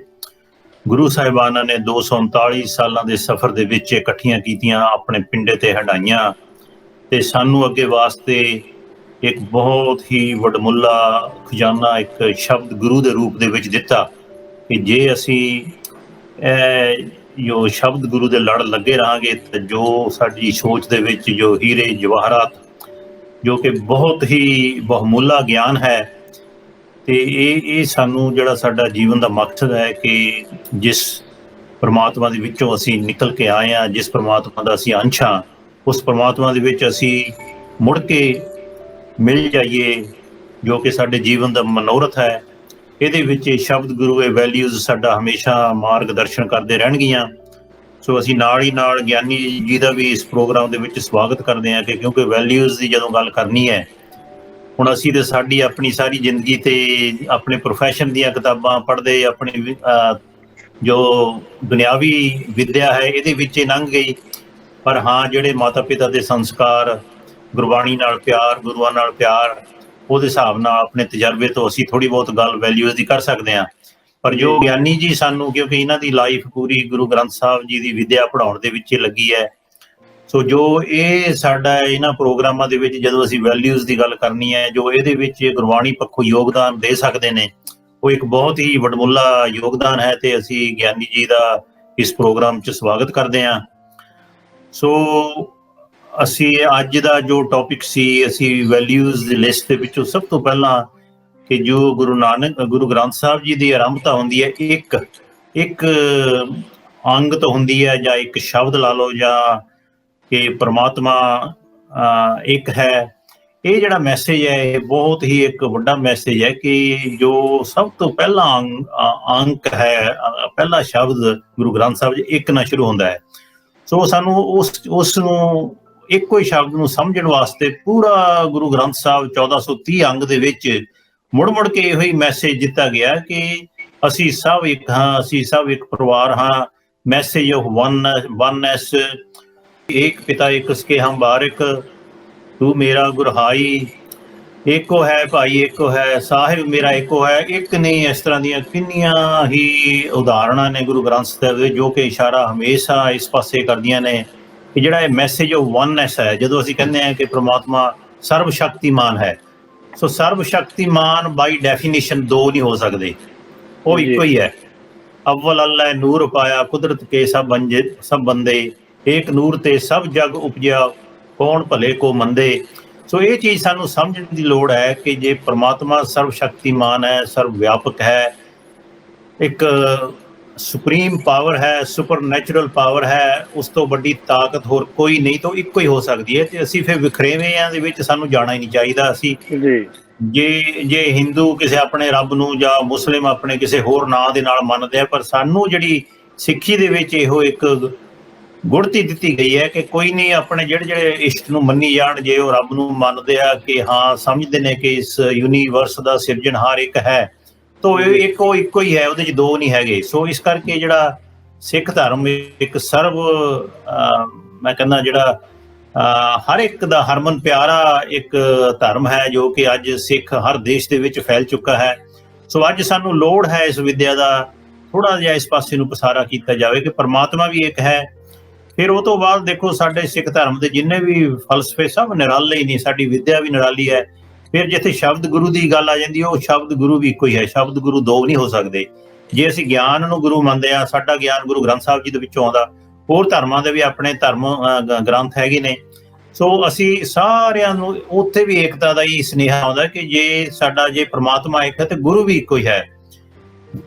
ਗੁਰੂ ਸਾਹਿਬਾਨਾਂ ਨੇ 239 ਸਾਲਾਂ ਦੇ ਸਫ਼ਰ ਦੇ ਵਿੱਚ ਇਕੱਠੀਆਂ ਕੀਤੀਆਂ, ਆਪਣੇ ਪਿੰਡੇ ਤੇ ਹੰਡਾਈਆਂ ਤੇ ਸਾਨੂੰ ਅੱਗੇ ਵਾਸਤੇ ਇੱਕ ਬਹੁਤ ਹੀ ਵਡਮੁੱਲਾ ਖਜ਼ਾਨਾ, ਇੱਕ ਸ਼ਬਦ ਗੁਰੂ ਦੇ ਰੂਪ ਦੇ ਵਿੱਚ ਦਿੱਤਾ ਕਿ ਜੇ ਅਸੀਂ ਜੋ ਸ਼ਬਦ ਗੁਰੂ ਦੇ ਲੜ ਲੱਗੇ ਰਹਾਂਗੇ ਤਾਂ ਜੋ ਸਾਡੀ ਸੋਚ ਦੇ ਵਿੱਚ ਜੋ ਹੀਰੇ ਜਵਾਹਰਾਤ, ਜੋ ਕਿ ਬਹੁਤ ਹੀ ਬਹੁਮੁੱਲਾ ਗਿਆਨ ਹੈ, ਤੇ ਇਹ ਸਾਨੂੰ ਜਿਹੜਾ ਸਾਡਾ ਜੀਵਨ ਦਾ ਮਕਸਦ ਹੈ ਕਿ ਜਿਸ ਪਰਮਾਤਮਾ ਦੇ ਵਿੱਚੋਂ ਅਸੀਂ ਨਿਕਲ ਕੇ ਆਏ ਹਾਂ, ਜਿਸ ਪਰਮਾਤਮਾ ਦਾ ਅਸੀਂ ਅੰਸ਼ ਹਾਂ, ਉਸ ਪਰਮਾਤਮਾ ਦੇ ਵਿੱਚ ਅਸੀਂ ਮੁੜ ਕੇ ਮਿਲ ਜਾਈਏ, ਜੋ ਕਿ ਸਾਡੇ ਜੀਵਨ ਦਾ ਮਨੋਰਥ ਹੈ। ਇਹਦੇ ਵਿੱਚ ਇਹ ਸ਼ਬਦ ਗੁਰੂ, ਇਹ ਵੈਲਿਊਜ਼ ਸਾਡਾ ਹਮੇਸ਼ਾ ਮਾਰਗਦਰਸ਼ਨ ਕਰਦੇ ਰਹਿਣਗੀਆਂ। ਸੋ ਅਸੀਂ ਨਾਲ ਹੀ ਨਾਲ ਗਿਆਨੀ ਜੀ ਦਾ ਵੀ ਇਸ ਪ੍ਰੋਗਰਾਮ ਦੇ ਵਿੱਚ ਸਵਾਗਤ ਕਰਦੇ ਹਾਂ ਕਿ ਕਿਉਂਕਿ ਵੈਲਿਊਜ਼ ਦੀ ਜਦੋਂ ਗੱਲ ਕਰਨੀ ਹੈ, ਹੁਣ ਅਸੀਂ ਤਾਂ ਸਾਡੀ ਆਪਣੀ ਸਾਰੀ ਜ਼ਿੰਦਗੀ ਤੇ ਆਪਣੇ ਪ੍ਰੋਫੈਸ਼ਨ ਦੀਆਂ ਕਿਤਾਬਾਂ ਪੜ੍ਹਦੇ, ਆਪਣੀ ਜੋ ਦੁਨਿਆਵੀ ਵਿੱਦਿਆ ਹੈ ਇਹਦੇ ਵਿੱਚ ਹੀ ਲੰਘ ਗਈ। ਪਰ ਹਾਂ, ਜਿਹੜੇ ਮਾਤਾ ਪਿਤਾ ਦੇ ਸੰਸਕਾਰ, ਗੁਰਬਾਣੀ ਨਾਲ ਪਿਆਰ, ਗੁਰੂਆਂ ਨਾਲ ਪਿਆਰ, ਉਹਦੇ ਹਿਸਾਬ ਨਾਲ ਆਪਣੇ ਤਜਰਬੇ ਤੋਂ ਅਸੀਂ ਥੋੜ੍ਹੀ ਬਹੁਤ ਗੱਲ ਵੈਲਿਊਜ਼ ਦੀ ਕਰ ਸਕਦੇ ਹਾਂ। ਪਰ ਜੋ ਗਿਆਨੀ ਜੀ ਸਾਨੂੰ, ਕਿਉਂਕਿ ਇਹਨਾਂ ਦੀ ਲਾਈਫ ਪੂਰੀ ਗੁਰੂ ਗ੍ਰੰਥ ਸਾਹਿਬ ਜੀ ਦੀ ਵਿੱਦਿਆ ਪੜ੍ਹਾਉਣ ਦੇ ਵਿੱਚ ਲੱਗੀ ਹੈ, ਸੋ ਜੋ ਇਹ ਸਾਡਾ ਇਹਨਾਂ ਪ੍ਰੋਗਰਾਮਾਂ ਦੇ ਵਿੱਚ ਜਦੋਂ ਅਸੀਂ ਵੈਲਿਊਜ਼ ਦੀ ਗੱਲ ਕਰਨੀ ਹੈ, ਜੋ ਇਹਦੇ ਵਿੱਚ ਗੁਰਬਾਣੀ ਪੱਖੋਂ ਯੋਗਦਾਨ ਦੇ ਸਕਦੇ ਨੇ, ਉਹ ਇੱਕ ਬਹੁਤ ਹੀ ਵਡਮੁੱਲਾ ਯੋਗਦਾਨ ਹੈ ਤੇ ਅਸੀਂ ਗਿਆਨੀ ਜੀ ਦਾ ਇਸ ਪ੍ਰੋਗਰਾਮ 'ਚ ਸਵਾਗਤ ਕਰਦੇ ਹਾਂ। ਸੋ ਅਸੀਂ ਅੱਜ ਦਾ ਜੋ ਟੌਪਿਕ ਸੀ, ਅਸੀਂ ਵੈਲਿਊਜ਼ ਦੀ ਲਿਸਟ ਦੇ ਵਿੱਚੋਂ ਸਭ ਤੋਂ ਪਹਿਲਾਂ ਕਿ ਜੋ ਗੁਰੂ ਗ੍ਰੰਥ ਸਾਹਿਬ ਜੀ ਦੀ ਆਰੰਭਤਾ ਹੁੰਦੀ ਹੈ, ਇੱਕ ਅੰਗ ਤੋਂ ਹੁੰਦੀ ਹੈ, ਜਾਂ ਇੱਕ ਸ਼ਬਦ ਲਾ ਲਓ, ਜਾਂ ਕਿ ਪਰਮਾਤਮਾ ਇੱਕ ਹੈ। ਇਹ ਜਿਹੜਾ ਮੈਸੇਜ ਹੈ, ਇਹ ਬਹੁਤ ਹੀ ਇੱਕ ਵੱਡਾ ਮੈਸੇਜ ਹੈ ਕਿ ਜੋ ਸਭ ਤੋਂ ਪਹਿਲਾ ਅੰਕ ਹੈ, ਪਹਿਲਾ ਸ਼ਬਦ ਗੁਰੂ ਗ੍ਰੰਥ ਸਾਹਿਬ ਜੀ ਇੱਕ ਨਾਲ ਸ਼ੁਰੂ ਹੁੰਦਾ ਹੈ। ਸੋ ਸਾਨੂੰ ਉਸ ਨੂੰ ਇੱਕੋ ਹੀ ਸ਼ਬਦ ਨੂੰ ਸਮਝਣ ਵਾਸਤੇ ਪੂਰਾ ਗੁਰੂ ਗ੍ਰੰਥ ਸਾਹਿਬ 1430 ਅੰਗ ਦੇ ਵਿੱਚ ਮੁੜ ਕੇ ਇਹੋ ਹੀ ਮੈਸੇਜ ਦਿੱਤਾ ਗਿਆ ਕਿ ਅਸੀਂ ਸਭ ਇੱਕ ਹਾਂ, ਅਸੀਂ ਸਭ ਇੱਕ ਪਰਿਵਾਰ ਹਾਂ। ਮੈਸੇਜ ਆਫ ਵਨਨੈਸ, ਇੱਕ ਪਿਤਾ ਇੱਕ ਸਕੇ ਹਮ ਬਾਰਿਕ, ਤੂੰ ਮੇਰਾ ਗੁਰਹਾਈ, ਇੱਕੋ ਹੈ ਭਾਈ ਇੱਕੋ ਹੈ, ਸਾਹਿਬ ਮੇਰਾ ਇੱਕੋ ਹੈ, ਇੱਕ ਨਹੀਂ। ਇਸ ਤਰ੍ਹਾਂ ਦੀਆਂ ਕਿੰਨੀਆਂ ਹੀ ਉਦਾਹਰਣਾਂ ਨੇ ਗੁਰੂ ਗ੍ਰੰਥ ਸਾਹਿਬ ਦੇ, ਜੋ ਕਿ ਇਸ਼ਾਰਾ ਹਮੇਸ਼ਾ ਇਸ ਪਾਸੇ ਕਰਦੀਆਂ ਨੇ ਕਿ ਜਿਹੜਾ ਇਹ ਮੈਸੇਜ ਆਫ ਵਨਨੈਸ ਹੈ, ਜਦੋਂ ਅਸੀਂ ਕਹਿੰਦੇ ਹਾਂ ਕਿ ਪ੍ਰਮਾਤਮਾ ਸਰਵ ਸ਼ਕਤੀਮਾਨ ਹੈ, ਸੋ ਸਰਵ ਸ਼ਕਤੀਮਾਨ ਬਾਈ ਡੈਫੀਨੇਸ਼ਨ ਦੋ ਨਹੀਂ ਹੋ ਸਕਦੇ, ਉਹ ਇੱਕੋ ਹੀ ਹੈ। ਅਵਲ ਅੱਲਾ ਨੂਰ ਪਾਇਆ ਕੁਦਰਤ ਕੇ ਸਭ ਬੰਦੇ, ਏਕ ਨੂਰ ਤੇ ਸਭ ਜਗ ਉਪਜਿਆ ਕੌਣ ਭਲੇ ਕੋ ਮੰਦੇ। ਸੋ ਇਹ ਚੀਜ਼ ਸਾਨੂੰ ਸਮਝਣ ਦੀ ਲੋੜ ਹੈ ਕਿ ਜੇ ਪ੍ਰਮਾਤਮਾ ਸਰਵ ਸ਼ਕਤੀਮਾਨ ਹੈ, ਸਰਵ ਵਿਆਪਕ ਹੈ, ਇੱਕ ਸੁਪਰੀਮ ਪਾਵਰ ਹੈ, ਸੁਪਰ ਨੈਚੁਰਲ ਪਾਵਰ ਹੈ, ਉਸ ਤੋਂ ਵੱਡੀ ਤਾਕਤ ਹੋਰ ਕੋਈ ਨਹੀਂ, ਤਾਂ ਇੱਕੋ ਹੀ ਹੋ ਸਕਦੀ ਹੈ। ਤੇ ਅਸੀਂ ਫਿਰ ਵਿਖਰੇਵਿਆਂ ਦੇ ਵਿੱਚ ਸਾਨੂੰ ਜਾਣਾ ਹੀ ਨਹੀਂ ਚਾਹੀਦਾ। ਅਸੀਂ ਜੇ ਹਿੰਦੂ ਕਿਸੇ ਆਪਣੇ ਰੱਬ ਨੂੰ ਜਾਂ ਮੁਸਲਿਮ ਆਪਣੇ ਕਿਸੇ ਹੋਰ ਨਾਂ ਦੇ ਨਾਲ ਮੰਨਦੇ ਆ, ਪਰ ਸਾਨੂੰ ਜਿਹੜੀ ਸਿੱਖੀ ਦੇ ਵਿੱਚ ਇਹੋ ਇੱਕ ਗੁੜਤੀ ਦਿੱਤੀ ਗਈ ਹੈ ਕਿ ਕੋਈ ਨਹੀਂ, ਆਪਣੇ ਜਿਹੜੇ ਇਸ਼ਟ ਨੂੰ ਮੰਨੀ ਜਾਣ, ਜੇ ਉਹ ਰੱਬ ਨੂੰ ਮੰਨਦੇ ਆ ਕਿ ਹਾਂ ਸਮਝਦੇ ਨੇ ਕਿ ਇਸ ਯੂਨੀਵਰਸ ਦਾ ਸਿਰਜਣਹਾਰ ਇੱਕ ਹੈ, ਤੋ ਇੱਕੋ ਹੀ ਹੈ, ਉਹਦੇ 'ਚ ਦੋ ਨਹੀਂ ਹੈਗੇ। ਸੋ ਇਸ ਕਰਕੇ ਜਿਹੜਾ ਸਿੱਖ ਧਰਮ ਇੱਕ ਸਰਵ ਮੈਂ ਕਹਿੰਦਾ ਜਿਹੜਾ ਹਰ ਇੱਕ ਦਾ ਹਰਮਨ ਪਿਆਰਾ ਇੱਕ ਧਰਮ ਹੈ, ਜੋ ਕਿ ਅੱਜ ਸਿੱਖ ਹਰ ਦੇਸ਼ ਦੇ ਵਿੱਚ ਫੈਲ ਚੁੱਕਾ ਹੈ। ਸੋ ਅੱਜ ਸਾਨੂੰ ਲੋੜ ਹੈ ਇਸ ਵਿੱਦਿਆ ਦਾ ਥੋੜ੍ਹਾ ਜਿਹਾ ਇਸ ਪਾਸੇ ਨੂੰ ਪਸਾਰਾ ਕੀਤਾ ਜਾਵੇ ਕਿ ਪਰਮਾਤਮਾ ਵੀ ਇੱਕ ਹੈ। ਫਿਰ ਉਹ ਤੋਂ ਬਾਅਦ ਦੇਖੋ ਸਾਡੇ ਸਿੱਖ ਧਰਮ ਦੇ ਜਿੰਨੇ ਵੀ ਫਲਸਫੇ ਸਭ ਨਿਰਾਲੇ ਹੀ ਨਹੀਂ, ਸਾਡੀ ਵਿੱਦਿਆ ਵੀ ਨਿਰਾਲੀ ਹੈ। ਫਿਰ ਜਿੱਥੇ ਸ਼ਬਦ ਗੁਰੂ ਦੀ ਗੱਲ ਆ ਜਾਂਦੀ ਹੈ, ਉਹ ਸ਼ਬਦ ਗੁਰੂ ਵੀ ਇੱਕੋ ਹੀ ਹੈ, ਸ਼ਬਦ ਗੁਰੂ ਦੋ ਨਹੀਂ ਹੋ ਸਕਦੇ। ਜੇ ਅਸੀਂ ਗਿਆਨ ਨੂੰ ਗੁਰੂ ਮੰਨਦੇ ਹਾਂ, ਸਾਡਾ ਗਿਆਨ ਗੁਰੂ ਗ੍ਰੰਥ ਸਾਹਿਬ ਜੀ ਦੇ ਵਿੱਚੋਂ ਆਉਂਦਾ, ਹੋਰ ਧਰਮਾਂ ਦੇ ਵੀ ਆਪਣੇ ਧਰਮ ਗ੍ਰੰਥ ਹੈਗੇ ਨੇ। ਸੋ ਅਸੀਂ ਸਾਰਿਆਂ ਨੂੰ ਉੱਥੇ ਵੀ ਏਕਤਾ ਦਾ ਹੀ ਸੁਨੇਹਾ ਆਉਂਦਾ ਕਿ ਜੇ ਪ੍ਰਮਾਤਮਾ ਇੱਕ ਹੈ ਤੇ ਗੁਰੂ ਵੀ ਇੱਕੋ ਹੀ ਹੈ।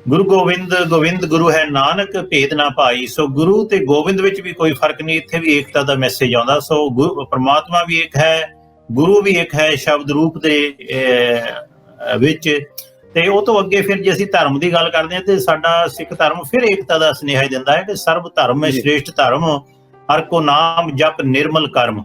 ਗੁਰੂ ਗੋਬਿੰਦ ਗੁਰੂ ਹੈ, ਨਾਨਕ ਭੇਦ ਨਾ ਭਾਈ। ਸੋ ਗੁਰੂ ਤੇ ਗੋਬਿੰਦ ਵਿੱਚ ਵੀ ਕੋਈ ਫਰਕ ਨਹੀਂ, ਇੱਥੇ ਵੀ ਏਕਤਾ ਦਾ ਮੈਸੇਜ ਆਉਂਦਾ। ਸੋ ਪ੍ਰਮਾਤਮਾ ਵੀ ਇੱਕ ਹੈ, ਗੁਰੂ ਵੀ ਇੱਕ ਹੈ ਸ਼ਬਦ ਰੂਪ ਦੇ ਵਿੱਚ। ਤੇ ਉਹ ਤੋਂ ਅੱਗੇ ਫਿਰ ਜੇ ਅਸੀਂ ਧਰਮ ਦੀ ਗੱਲ ਕਰਦੇ ਹਾਂ ਤੇ ਸਾਡਾ ਸਿੱਖ ਧਰਮ ਫਿਰ ਏਕਤਾ ਦਾ ਸੁਨੇਹਾ ਦਿੰਦਾ ਹੈ ਕਿ ਸਰਬ ਧਰਮ ਹੈ ਸ਼੍ਰੇਸ਼ਟ ਧਰਮ, ਹਰ ਕੋ ਨਾਮ ਜਪ ਨਿਰਮਲ ਕਰਮ।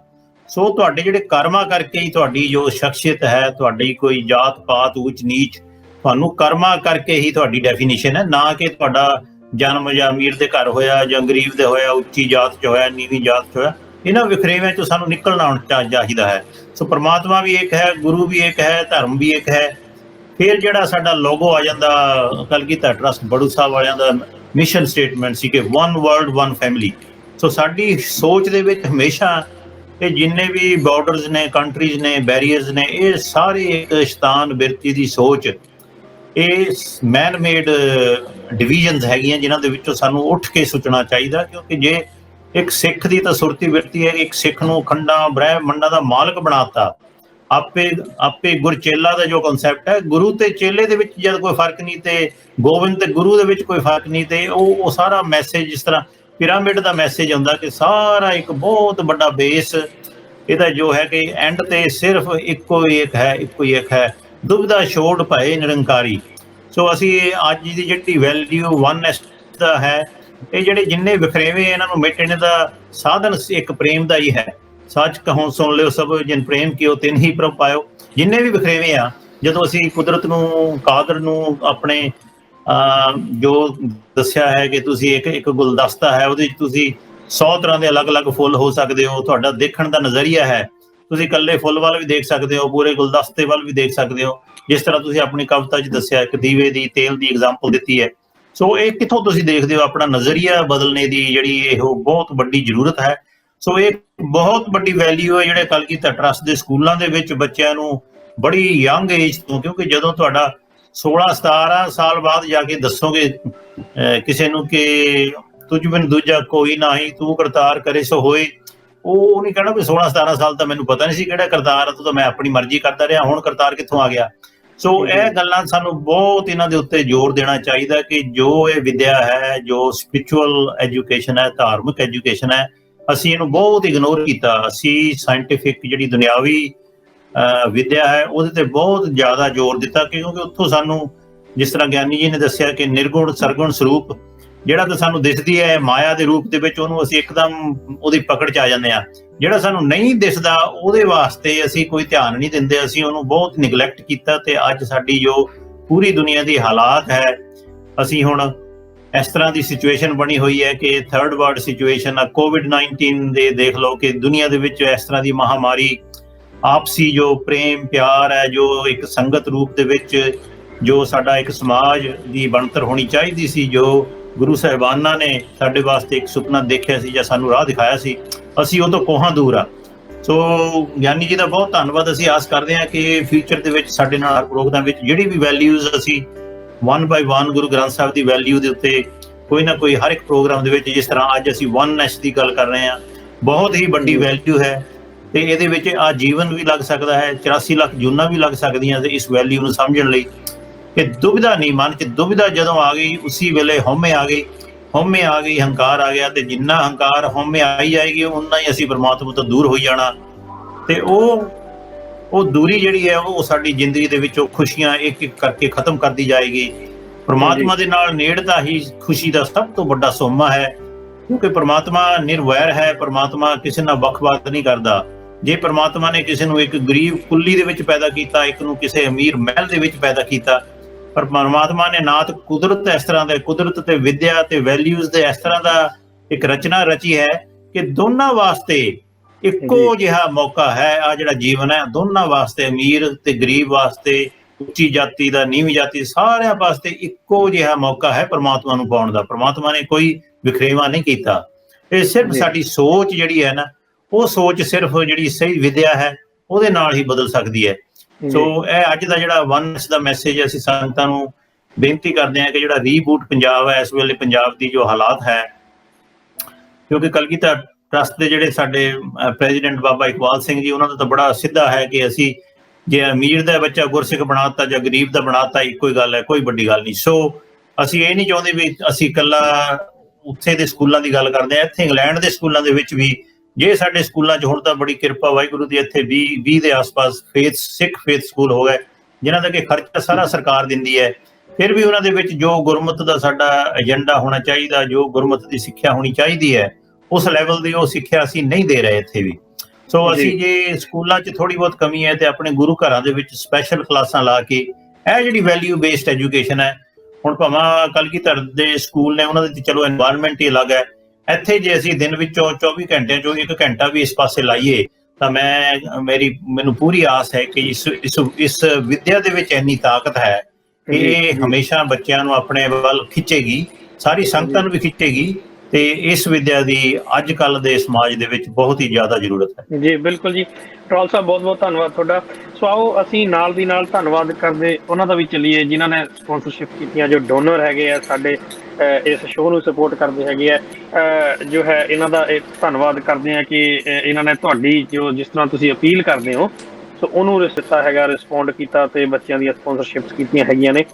ਸੋ ਤੁਹਾਡੇ ਜਿਹੜੇ ਕਰਮਾਂ ਕਰਕੇ ਹੀ ਤੁਹਾਡੀ ਜੋ ਸ਼ਖਸੀਅਤ ਹੈ, ਤੁਹਾਡੀ ਕੋਈ ਜਾਤ ਪਾਤ ਊਚ ਨੀਚ, ਤੁਹਾਨੂੰ ਕਰਮਾਂ ਕਰਕੇ ਹੀ ਤੁਹਾਡੀ ਡੈਫੀਨੇਸ਼ਨ ਹੈ, ਨਾ ਕਿ ਤੁਹਾਡਾ ਜਨਮ ਜਾਂ ਅਮੀਰ ਦੇ ਘਰ ਹੋਇਆ ਜਾਂ ਗਰੀਬ ਦੇ ਹੋਇਆ, ਉੱਚੀ ਜਾਤ 'ਚ ਹੋਇਆ, ਨੀਵੀਂ ਜਾਤ 'ਚ ਹੋਇਆ। ਇਹਨਾਂ ਵਿਖਰੇਵਿਆਂ 'ਚੋਂ ਸਾਨੂੰ ਨਿਕਲਣਾ ਚਾਹੀਦਾ ਹੈ। ਸੋ ਪਰਮਾਤਮਾ ਵੀ ਇੱਕ ਹੈ, ਗੁਰੂ ਵੀ ਇੱਕ ਹੈ, ਧਰਮ ਵੀ ਇੱਕ ਹੈ। ਫਿਰ ਜਿਹੜਾ ਸਾਡਾ ਲੋਗੋ ਆ ਜਾਂਦਾ ਕਲਗੀਧਰ ਟਰੱਸਟ ਬੜੂ ਸਾਹਿਬ ਵਾਲਿਆਂ ਦਾ ਮਿਸ਼ਨ ਸਟੇਟਮੈਂਟ ਸੀ ਕਿ ਵਨ ਵਰਲਡ ਵਨ ਫੈਮਿਲੀ। ਸੋ ਸਾਡੀ ਸੋਚ ਦੇ ਵਿੱਚ ਹਮੇਸ਼ਾ ਇਹ ਜਿੰਨੇ ਵੀ ਬਾਰਡਰਸ ਨੇ, ਕੰਟਰੀਜ਼ ਨੇ, ਬੈਰੀਅਰਸ ਨੇ, ਇਹ ਸਾਰੇ ਇੱਕ ਸ਼ੈਤਾਨ ਬਿਰਤੀ ਦੀ ਸੋਚ, ਇਹ ਮੈਨ ਮੇਡ ਡਿਵੀਜ਼ਨਸ ਹੈਗੀਆਂ ਜਿਨ੍ਹਾਂ ਦੇ ਵਿੱਚੋਂ ਸਾਨੂੰ ਉੱਠ ਕੇ ਸੋਚਣਾ ਚਾਹੀਦਾ। ਕਿਉਂਕਿ ਜੇ ਇੱਕ ਸਿੱਖ ਦੀ ਤਾਂ ਸੁਰਤੀ ਬਿਰਤੀ ਹੈ, ਇੱਕ ਸਿੱਖ ਨੂੰ ਖੰਡਾਂ ਬ੍ਰਹਿਮੰਡਾਂ ਦਾ ਮਾਲਕ ਬਣਾਤਾ। ਆਪੇ ਗੁਰਚੇਲਾ ਦਾ ਜੋ ਕਨਸੈਪਟ ਹੈ, ਗੁਰੂ ਤੇ ਚੇਲੇ ਦੇ ਵਿੱਚ ਜਦ ਕੋਈ ਫਰਕ ਨਹੀਂ ਤੇ ਗੋਬਿੰਦ ਤੇ ਗੁਰੂ ਦੇ ਵਿੱਚ ਕੋਈ ਫਰਕ ਨਹੀਂ, ਤੇ ਉਹ ਸਾਰਾ ਮੈਸੇਜ ਜਿਸ ਤਰ੍ਹਾਂ ਪਿਰਾਮਿਡ ਦਾ ਮੈਸੇਜ ਆਉਂਦਾ ਕਿ ਸਾਰਾ ਇੱਕ ਬਹੁਤ ਵੱਡਾ ਬੇਸ ਇਹਦਾ ਜੋ ਹੈ ਕਿ ਐਂਡ ਤੇ ਸਿਰਫ ਇੱਕੋ ਹੀ ਇੱਕ ਹੈ ਦੁਬਿਧਾ ਛੋੜ ਭਏ ਨਿਰੰਕਾਰੀ। ਸੋ ਅਸੀਂ ਅੱਜ ਦੀ ਜਿਹੜੀ ਵੈਲਿਊ ਵਨਨੈਸ ਦਾ ਹੈ, ਇਹ ਜਿਹੜੇ ਜਿੰਨੇ ਵਿਖਰੇਵੇਂ ਇਹਨਾਂ ਨੂੰ ਮਿਟਣ ਦਾ ਸਾਧਨ ਇੱਕ ਪ੍ਰੇਮ ਦਾ ਹੀ ਹੈ। ਸੱਚ ਕਹੋ ਸੁਣ ਲਿਓ ਸਭ ਜਿਨ ਪ੍ਰੇਮ ਕੀਓ ਤਿਨ ਹੀ ਪ੍ਰਭ ਪਾਇਓ। ਜਿੰਨੇ ਵੀ ਵਿਖਰੇਵੇਂ ਆ, ਜਦੋਂ ਅਸੀਂ ਕੁਦਰਤ ਨੂੰ, ਕਾਦਰ ਨੂੰ, ਆਪਣੇ ਜੋ ਦੱਸਿਆ ਹੈ ਕਿ ਤੁਸੀਂ ਇੱਕ ਗੁਲਦਸਤਾ ਹੈ, ਉਹਦੇ 'ਚ ਤੁਸੀਂ 100 ਤਰ੍ਹਾਂ ਦੇ ਅਲੱਗ-ਅਲੱਗ ਫੁੱਲ ਹੋ ਸਕਦੇ ਹੋ। ਤੁਹਾਡਾ ਦੇਖਣ ਦਾ ਨਜ਼ਰੀਆ ਹੈ, ਤੁਸੀਂ ਇਕੱਲੇ ਫੁੱਲ ਵੱਲ ਵੀ ਦੇਖ ਸਕਦੇ ਹੋ, ਪੂਰੇ ਗੁਲਦਸਤੇ ਵੱਲ ਵੀ ਦੇਖ ਸਕਦੇ ਹੋ। ਜਿਸ ਤਰ੍ਹਾਂ ਤੁਸੀਂ ਆਪਣੀ ਕਵਿਤਾ 'ਚ ਦੱਸਿਆ, ਇੱਕ ਦੀਵੇ ਦੀ ਤੇਲ ਦੀ ਐਗਜ਼ਾਮਪਲ ਦਿੱਤੀ ਹੈ। ਸੋ ਇਹ ਕਿੱਥੋਂ ਤੁਸੀਂ ਦੇਖਦੇ ਹੋ, ਆਪਣਾ ਨਜ਼ਰੀਆ ਬਦਲਣੇ ਦੀ ਜਿਹੜੀ ਇਹ ਬਹੁਤ ਵੱਡੀ ਜ਼ਰੂਰਤ ਹੈ। ਸੋ ਇਹ ਬਹੁਤ ਵੱਡੀ ਵੈਲਿਊ ਹੈ ਜਿਹੜੇ ਕਲਗੀਧਰ ਟਰੱਸਟ ਦੇ ਸਕੂਲਾਂ ਦੇ ਵਿੱਚ ਬੱਚਿਆਂ ਨੂੰ ਬੜੀ ਯੰਗ ਏਜ ਤੋਂ, ਕਿਉਂਕਿ ਜਦੋਂ ਤੁਹਾਡਾ 16-17 ਸਾਲ ਬਾਅਦ ਜਾ ਕੇ ਦੱਸੋਗੇ ਕਿਸੇ ਨੂੰ ਕਿ ਤੁਝ ਬਿਨ ਦੂਜਾ ਕੋਈ ਨਹੀਂ, ਤੂੰ ਕਰਤਾਰ ਕਰੇ ਸੋ ਹੋਏ, ਉਹ ਨਹੀਂ ਕਹਿਣਾ ਵੀ 16-17 ਸਾਲ ਤਾਂ ਮੈਨੂੰ ਪਤਾ ਨਹੀਂ ਸੀ ਕਿਹੜਾ ਕਰਤਾਰ, ਤੂੰ ਤਾਂ ਮੈਂ ਆਪਣੀ ਮਰਜ਼ੀ ਕਰਦਾ ਰਿਹਾ, ਹੁਣ ਕਰਤਾਰ ਕਿੱਥੋਂ ਆ ਗਿਆ। ਸੋ ਇਹ ਗੱਲਾਂ ਸਾਨੂੰ ਬਹੁਤ ਇਹਨਾਂ ਦੇ ਉੱਤੇ ਜ਼ੋਰ ਦੇਣਾ ਚਾਹੀਦਾ ਕਿ ਜੋ ਇਹ ਵਿਦਿਆ ਹੈ, ਜੋ ਸਪਿਰਿਚੁਅਲ ਐਜੂਕੇਸ਼ਨ ਹੈ, ਧਾਰਮਿਕ ਐਜੂਕੇਸ਼ਨ ਹੈ, ਅਸੀਂ ਇਹਨੂੰ ਬਹੁਤ ਇਗਨੋਰ ਕੀਤਾ। ਅਸੀਂ ਸਾਇੰਟੀਫਿਕ ਜਿਹੜੀ ਦੁਨਿਆਵੀ ਵਿਦਿਆ ਹੈ ਉਹਦੇ ਤੇ ਬਹੁਤ ਜ਼ਿਆਦਾ ਜ਼ੋਰ ਦਿੱਤਾ, ਕਿਉਂਕਿ ਉੱਥੋਂ ਸਾਨੂੰ ਜਿਸ ਤਰ੍ਹਾਂ ਗਿਆਨੀ ਜੀ ਨੇ ਦੱਸਿਆ ਕਿ ਨਿਰਗੁਣ ਸਰਗੁਣ ਸਰੂਪ ਜਿਹੜਾ ਤਾਂ ਸਾਨੂੰ ਦਿਸਦੀ ਹੈ ਮਾਇਆ ਦੇ ਰੂਪ ਦੇ ਵਿੱਚ, ਉਹਨੂੰ ਅਸੀਂ ਇੱਕਦਮ ਉਹਦੀ ਪਕੜ 'ਚ ਆ ਜਾਂਦੇ ਹਾਂ। ਜਿਹੜਾ ਸਾਨੂੰ ਨਹੀਂ ਦਿਸਦਾ ਉਹਦੇ ਵਾਸਤੇ ਅਸੀਂ ਕੋਈ ਧਿਆਨ ਨਹੀਂ ਦਿੰਦੇ, ਅਸੀਂ ਉਹਨੂੰ ਬਹੁਤ ਨਿਗਲੈਕਟ ਕੀਤਾ। ਤੇ ਅੱਜ ਸਾਡੀ ਜੋ ਪੂਰੀ ਦੁਨੀਆ ਦੀ ਹਾਲਾਤ ਹੈ, ਅਸੀਂ ਹੁਣ ਇਸ ਤਰ੍ਹਾਂ ਦੀ ਸਿਚੁਏਸ਼ਨ ਬਣੀ ਹੋਈ ਹੈ ਕਿ ਥਰਡ ਵਰਲਡ ਸਿਚੁਏਸ਼ਨ ਆ। ਕੋਵਿਡ-19 ਦੇ ਦੇਖ ਲਓ ਕਿ ਦੁਨੀਆ ਦੇ ਵਿੱਚ ਇਸ ਤਰ੍ਹਾਂ ਦੀ ਮਹਾਮਾਰੀ, ਆਪਸੀ ਜੋ ਪ੍ਰੇਮ ਪਿਆਰ ਹੈ, ਜੋ ਇੱਕ ਸੰਗਤ ਰੂਪ ਦੇ ਵਿੱਚ ਜੋ ਸਾਡਾ ਇੱਕ ਸਮਾਜ ਦੀ ਬਣਤਰ ਹੋਣੀ ਚਾਹੀਦੀ ਸੀ, ਜੋ ਗੁਰੂ ਸਾਹਿਬਾਨਾਂ ਨੇ ਸਾਡੇ ਵਾਸਤੇ ਇੱਕ ਸੁਪਨਾ ਦੇਖਿਆ ਸੀ ਜਾਂ ਸਾਨੂੰ ਰਾਹ ਦਿਖਾਇਆ ਸੀ, ਅਸੀਂ ਉਹ ਤੋਂ ਕੋਹਾਂ ਦੂਰ ਆ। ਸੋ ਗਿਆਨੀ ਜੀ ਦਾ ਬਹੁਤ ਧੰਨਵਾਦ। ਅਸੀਂ ਆਸ ਕਰਦੇ ਹਾਂ ਕਿ ਫਿਊਚਰ ਦੇ ਵਿੱਚ ਸਾਡੇ ਨਾਲ ਹਰ ਪ੍ਰੋਗਰਾਮ ਵਿੱਚ ਜਿਹੜੀ ਵੀ ਵੈਲਿਊਜ਼ ਅਸੀਂ 1 ਬਾਈ 1 ਗੁਰੂ ਗ੍ਰੰਥ ਸਾਹਿਬ ਦੀ ਵੈਲਿਊ ਦੇ ਉੱਤੇ ਕੋਈ ਨਾ ਕੋਈ ਹਰ ਇੱਕ ਪ੍ਰੋਗਰਾਮ ਦੇ ਵਿੱਚ, ਜਿਸ ਤਰ੍ਹਾਂ ਅੱਜ ਅਸੀਂ ਵਨਨੈਸ ਦੀ ਗੱਲ ਕਰ ਰਹੇ ਹਾਂ, ਬਹੁਤ ਹੀ ਵੱਡੀ ਵੈਲਿਊ ਹੈ ਤੇ ਇਹਦੇ ਵਿੱਚ ਆ ਜੀਵਨ ਵੀ ਲੱਗ ਸਕਦਾ ਹੈ, 84 ਲੱਖ ਜੂਨਾਂ ਵੀ ਲੱਗ ਸਕਦੀਆਂ ਤੇ ਇਸ ਵੈਲਿਊ ਨੂੰ ਸਮਝਣ ਲਈ। ਕਿ ਦੁਬਿਧਾ ਨਹੀਂ, ਮਨ 'ਚ ਦੁਬਿਧਾ ਜਦੋਂ ਆ ਗਈ ਉਸੇ ਵੇਲੇ ਹਉਮੈ ਆ ਗਈ, ਹਉਮੈ ਆ ਗਈ, ਹੰਕਾਰ ਆ ਗਿਆ, ਤੇ ਜਿੰਨਾ ਹੰਕਾਰ ਹਉਮੈ ਆਈ ਜਾਏਗੀ ਉਨਾ ਹੀ ਅਸੀਂ ਪਰਮਾਤਮਾ ਤੋਂ ਦੂਰ ਹੋਈ ਜਾਣਾ। ਤੇ ਉਹ ਦੂਰੀ ਜਿਹੜੀ ਹੈ ਉਹ ਸਾਡੀ ਜ਼ਿੰਦਗੀ ਦੇ ਵਿੱਚੋਂ ਖੁਸ਼ੀਆਂ ਇੱਕ ਇੱਕ ਕਰਕੇ ਖਤਮ ਕਰਦੀ ਜਾਏਗੀ। ਪਰਮਾਤਮਾ ਦੇ ਨਾਲ ਨੇੜਤਾ ਹੀ ਖੁਸ਼ੀ ਦਾ ਸਭ ਤੋਂ ਵੱਡਾ ਸੋਮਾ ਹੈ, ਕਿਉਂਕਿ ਪਰਮਾਤਮਾ ਨਿਰਵੈਰ ਹੈ। ਪਰਮਾਤਮਾ ਕਿਸੇ ਨਾਲ ਵੱਖ-ਵੱਖ ਨਹੀਂ ਕਰਦਾ। ਜੇ ਪਰਮਾਤਮਾ ਨੇ ਕਿਸੇ ਨੂੰ ਇੱਕ ਗਰੀਬ ਕੁੱਲੀ ਦੇ ਵਿੱਚ ਪੈਦਾ ਕੀਤਾ, ਇੱਕ ਨੂੰ ਕਿਸੇ ਅਮੀਰ ਮਹਿਲ ਦੇ ਵਿੱਚ ਪੈਦਾ ਕੀਤਾ, ਪਰ ਪਰਮਾਤਮਾ ਨੇ ਨਾ ਤਾਂ ਕੁਦਰਤ ਇਸ ਤਰ੍ਹਾਂ ਦਾ, ਕੁਦਰਤ ਤੇ ਵਿਦਿਆ ਤੇ ਵੈਲਿਊਜ਼ ਦੇ ਇਸ ਤਰ੍ਹਾਂ ਦਾ ਇੱਕ ਰਚਨਾ ਰਚੀ ਹੈ ਕਿ ਦੋਨਾਂ ਵਾਸਤੇ ਇੱਕੋ ਜਿਹਾ ਮੌਕਾ ਹੈ। ਆ ਜਿਹੜਾ ਜੀਵਨ ਹੈ ਦੋਨਾਂ ਵਾਸਤੇ, ਅਮੀਰ ਤੇ ਗਰੀਬ ਵਾਸਤੇ, ਉੱਚੀ ਜਾਤੀ ਦਾ ਨੀਵੀਂ ਜਾਤੀ, ਸਾਰਿਆਂ ਵਾਸਤੇ ਇੱਕੋ ਜਿਹਾ ਮੌਕਾ ਹੈ ਪਰਮਾਤਮਾ ਨੂੰ ਪਾਉਣ ਦਾ। ਪਰਮਾਤਮਾ ਨੇ ਕੋਈ ਵਿਖਰੇਵਾ ਨਹੀਂ ਕੀਤਾ। ਇਹ ਸਿਰਫ ਸਾਡੀ ਸੋਚ ਜਿਹੜੀ ਹੈ ਨਾ, ਉਹ ਸੋਚ ਸਿਰਫ ਜਿਹੜੀ ਸਹੀ ਵਿਦਿਆ ਹੈ ਉਹਦੇ ਨਾਲ ਹੀ ਬਦਲ ਸਕਦੀ ਹੈ। ਸੋ ਇਹ ਅੱਜ ਦਾ ਜਿਹੜਾ ਵਨਨੈਸ ਦਾ ਮੈਸੇਜ ਅਸੀਂ ਸੰਗਤਾਂ ਨੂੰ ਬੇਨਤੀ ਕਰਦੇ ਹਾਂ ਕਿ ਜਿਹੜਾ ਰੀਬੂਟ ਪੰਜਾਬ ਹੈ, ਇਸ ਵੇਲੇ ਪੰਜਾਬ ਦੀ ਜੋ ਹਾਲਾਤ ਹੈ, ਕਿਉਂਕਿ ਕਲਗੀਧਰ ਟਰਸਟ ਦੇ ਜਿਹੜੇ ਸਾਡੇ ਪ੍ਰੈਜ਼ੀਡੈਂਟ ਬਾਬਾ ਇਕਬਾਲ ਸਿੰਘ ਜੀ, ਉਹਨਾਂ ਦਾ ਤਾਂ ਬੜਾ ਸਿੱਧਾ ਹੈ ਕਿ ਅਸੀਂ ਜੇ ਅਮੀਰ ਦਾ ਬੱਚਾ ਗੁਰਸਿੱਖ ਬਣਾਤਾ ਜਾਂ ਗਰੀਬ ਦਾ ਬਣਾਤਾ ਇੱਕੋ ਹੀ ਗੱਲ ਹੈ, ਕੋਈ ਵੱਡੀ ਗੱਲ ਨਹੀਂ। ਸੋ ਅਸੀਂ ਇਹ ਨਹੀਂ ਚਾਹੁੰਦੇ ਵੀ ਅਸੀਂ ਇਕੱਲਾ ਉੱਥੇ ਦੇ ਸਕੂਲਾਂ ਦੀ ਗੱਲ ਕਰਦੇ ਹਾਂ। ਇੱਥੇ ਇੰਗਲੈਂਡ ਦੇ ਸਕੂਲਾਂ ਦੇ ਵਿੱਚ ਵੀ, ਜੇ ਸਾਡੇ ਸਕੂਲਾਂ 'ਚ ਹੁਣ ਤਾਂ ਬੜੀ ਕਿਰਪਾ ਵਾਹਿਗੁਰੂ ਦੀ, ਇੱਥੇ 20 ਦੇ ਆਸ-ਪਾਸ ਸਿੱਖ ਫੇਥ ਸਕੂਲ ਹੋ ਗਏ, ਜਿਨ੍ਹਾਂ ਦਾ ਕਿ ਖਰਚਾ ਸਾਰਾ ਸਰਕਾਰ ਦਿੰਦੀ ਹੈ। ਫਿਰ ਵੀ ਉਹਨਾਂ ਦੇ ਵਿੱਚ ਜੋ ਗੁਰਮਤ ਦਾ ਸਾਡਾ ਏਜੰਡਾ ਹੋਣਾ ਚਾਹੀਦਾ, ਜੋ ਗੁਰਮਤ ਦੀ ਸਿੱਖਿਆ ਹੋਣੀ ਚਾਹੀਦੀ ਹੈ, ਉਸ ਲੈਵਲ ਦੀ ਉਹ ਸਿੱਖਿਆ ਅਸੀਂ ਨਹੀਂ ਦੇ ਰਹੇ ਇੱਥੇ ਵੀ। ਸੋ ਅਸੀਂ ਜੇ ਸਕੂਲਾਂ 'ਚ ਥੋੜ੍ਹੀ ਬਹੁਤ ਕਮੀ ਹੈ ਤੇ ਆਪਣੇ ਗੁਰੂ ਘਰਾਂ ਦੇ ਵਿੱਚ ਸਪੈਸ਼ਲ ਕਲਾਸਾਂ ਲਾ ਕੇ ਇਹ ਜਿਹੜੀ ਵੈਲਿਊ ਬੇਸਡ ਐਜੂਕੇਸ਼ਨ ਹੈ, ਹੁਣ ਭਾਵੇਂ ਕਲਗੀਧਰ ਦੇ ਸਕੂਲ ਨੇ ਉਹਨਾਂ ਦੇ ਚਲੋ ਐਨਵਾਇਰਨਮੈਂਟ ਹੀ ਅਲੱਗ ਹੈ, ਇੱਥੇ ਜੇ ਅਸੀਂ ਦਿਨ ਵਿੱਚੋਂ 24 ਘੰਟਿਆਂ 'ਚੋਂ 1 ਘੰਟਾ ਵੀ ਇਸ ਪਾਸੇ ਲਾਈਏ ਤਾਂ ਮੈਨੂੰ ਪੂਰੀ ਆਸ ਹੈ ਕਿ ਇਸ ਵਿਦਿਆ ਦੇ ਵਿੱਚ ਇੰਨੀ ਤਾਕਤ ਹੈ ਕਿ ਇਹ ਹਮੇਸ਼ਾ ਬੱਚਿਆਂ ਨੂੰ ਆਪਣੇ ਵੱਲ ਖਿੱਚੇਗੀ, ਸਾਰੀ ਸੰਗਤਾਂ ਨੂੰ ਵੀ ਖਿੱਚੇਗੀ, ਤੇ ਇਸ ਵਿਦਿਆ ਦੀ ਅੱਜ ਕੱਲ੍ਹ ਦੇ ਸਮਾਜ ਦੇ ਵਿੱਚ ਬਹੁਤ ਹੀ ਜ਼ਿਆਦਾ ਜ਼ਰੂਰਤ ਹੈ। ਜੀ ਬਿਲਕੁਲ ਜੀ, ਟਰੋਲ ਸਾਹਿਬ ਬਹੁਤ ਬਹੁਤ ਧੰਨਵਾਦ ਤੁਹਾਡਾ। ਸੋ ਆਓ ਅਸੀਂ ਨਾਲ ਦੀ ਨਾਲ ਧੰਨਵਾਦ ਕਰਦੇ ਉਹਨਾਂ ਦਾ ਵੀ ਚੱਲੀਏ ਜਿਨ੍ਹਾਂ ਨੇ ਸਪੋਂਸਰਸ਼ਿਪ ਕੀਤੀਆਂ, ਜੋ ਡੋਨਰ ਹੈਗੇ ਆ ਸਾਡੇ ਇਸ ਸ਼ੋਅ ਨੂੰ ਸਪੋਰਟ ਕਰਦੇ ਹੈਗੇ ਆ, ਜੋ ਹੈ ਇਹਨਾਂ ਦਾ ਧੰਨਵਾਦ ਕਰਦੇ ਆ ਕਿ ਇਹਨਾਂ ਨੇ ਤੁਹਾਡੀ ਜਿਸ ਤਰ੍ਹਾਂ ਤੁਸੀਂ ਅਪੀਲ ਕਰਦੇ ਹੋ ਸੋ ਉਹਨੂੰ ਦਿੱਤਾ ਹੈਗਾ, ਰਿਸਪੌਂਡ ਕੀਤਾ ਤੇ ਬੱਚਿਆਂ ਦੀਆਂ ਸਪੋਂਸਰਸ਼ਿਪਸ ਕੀਤੀਆਂ ਹੈਗੀਆਂ ਨੇ।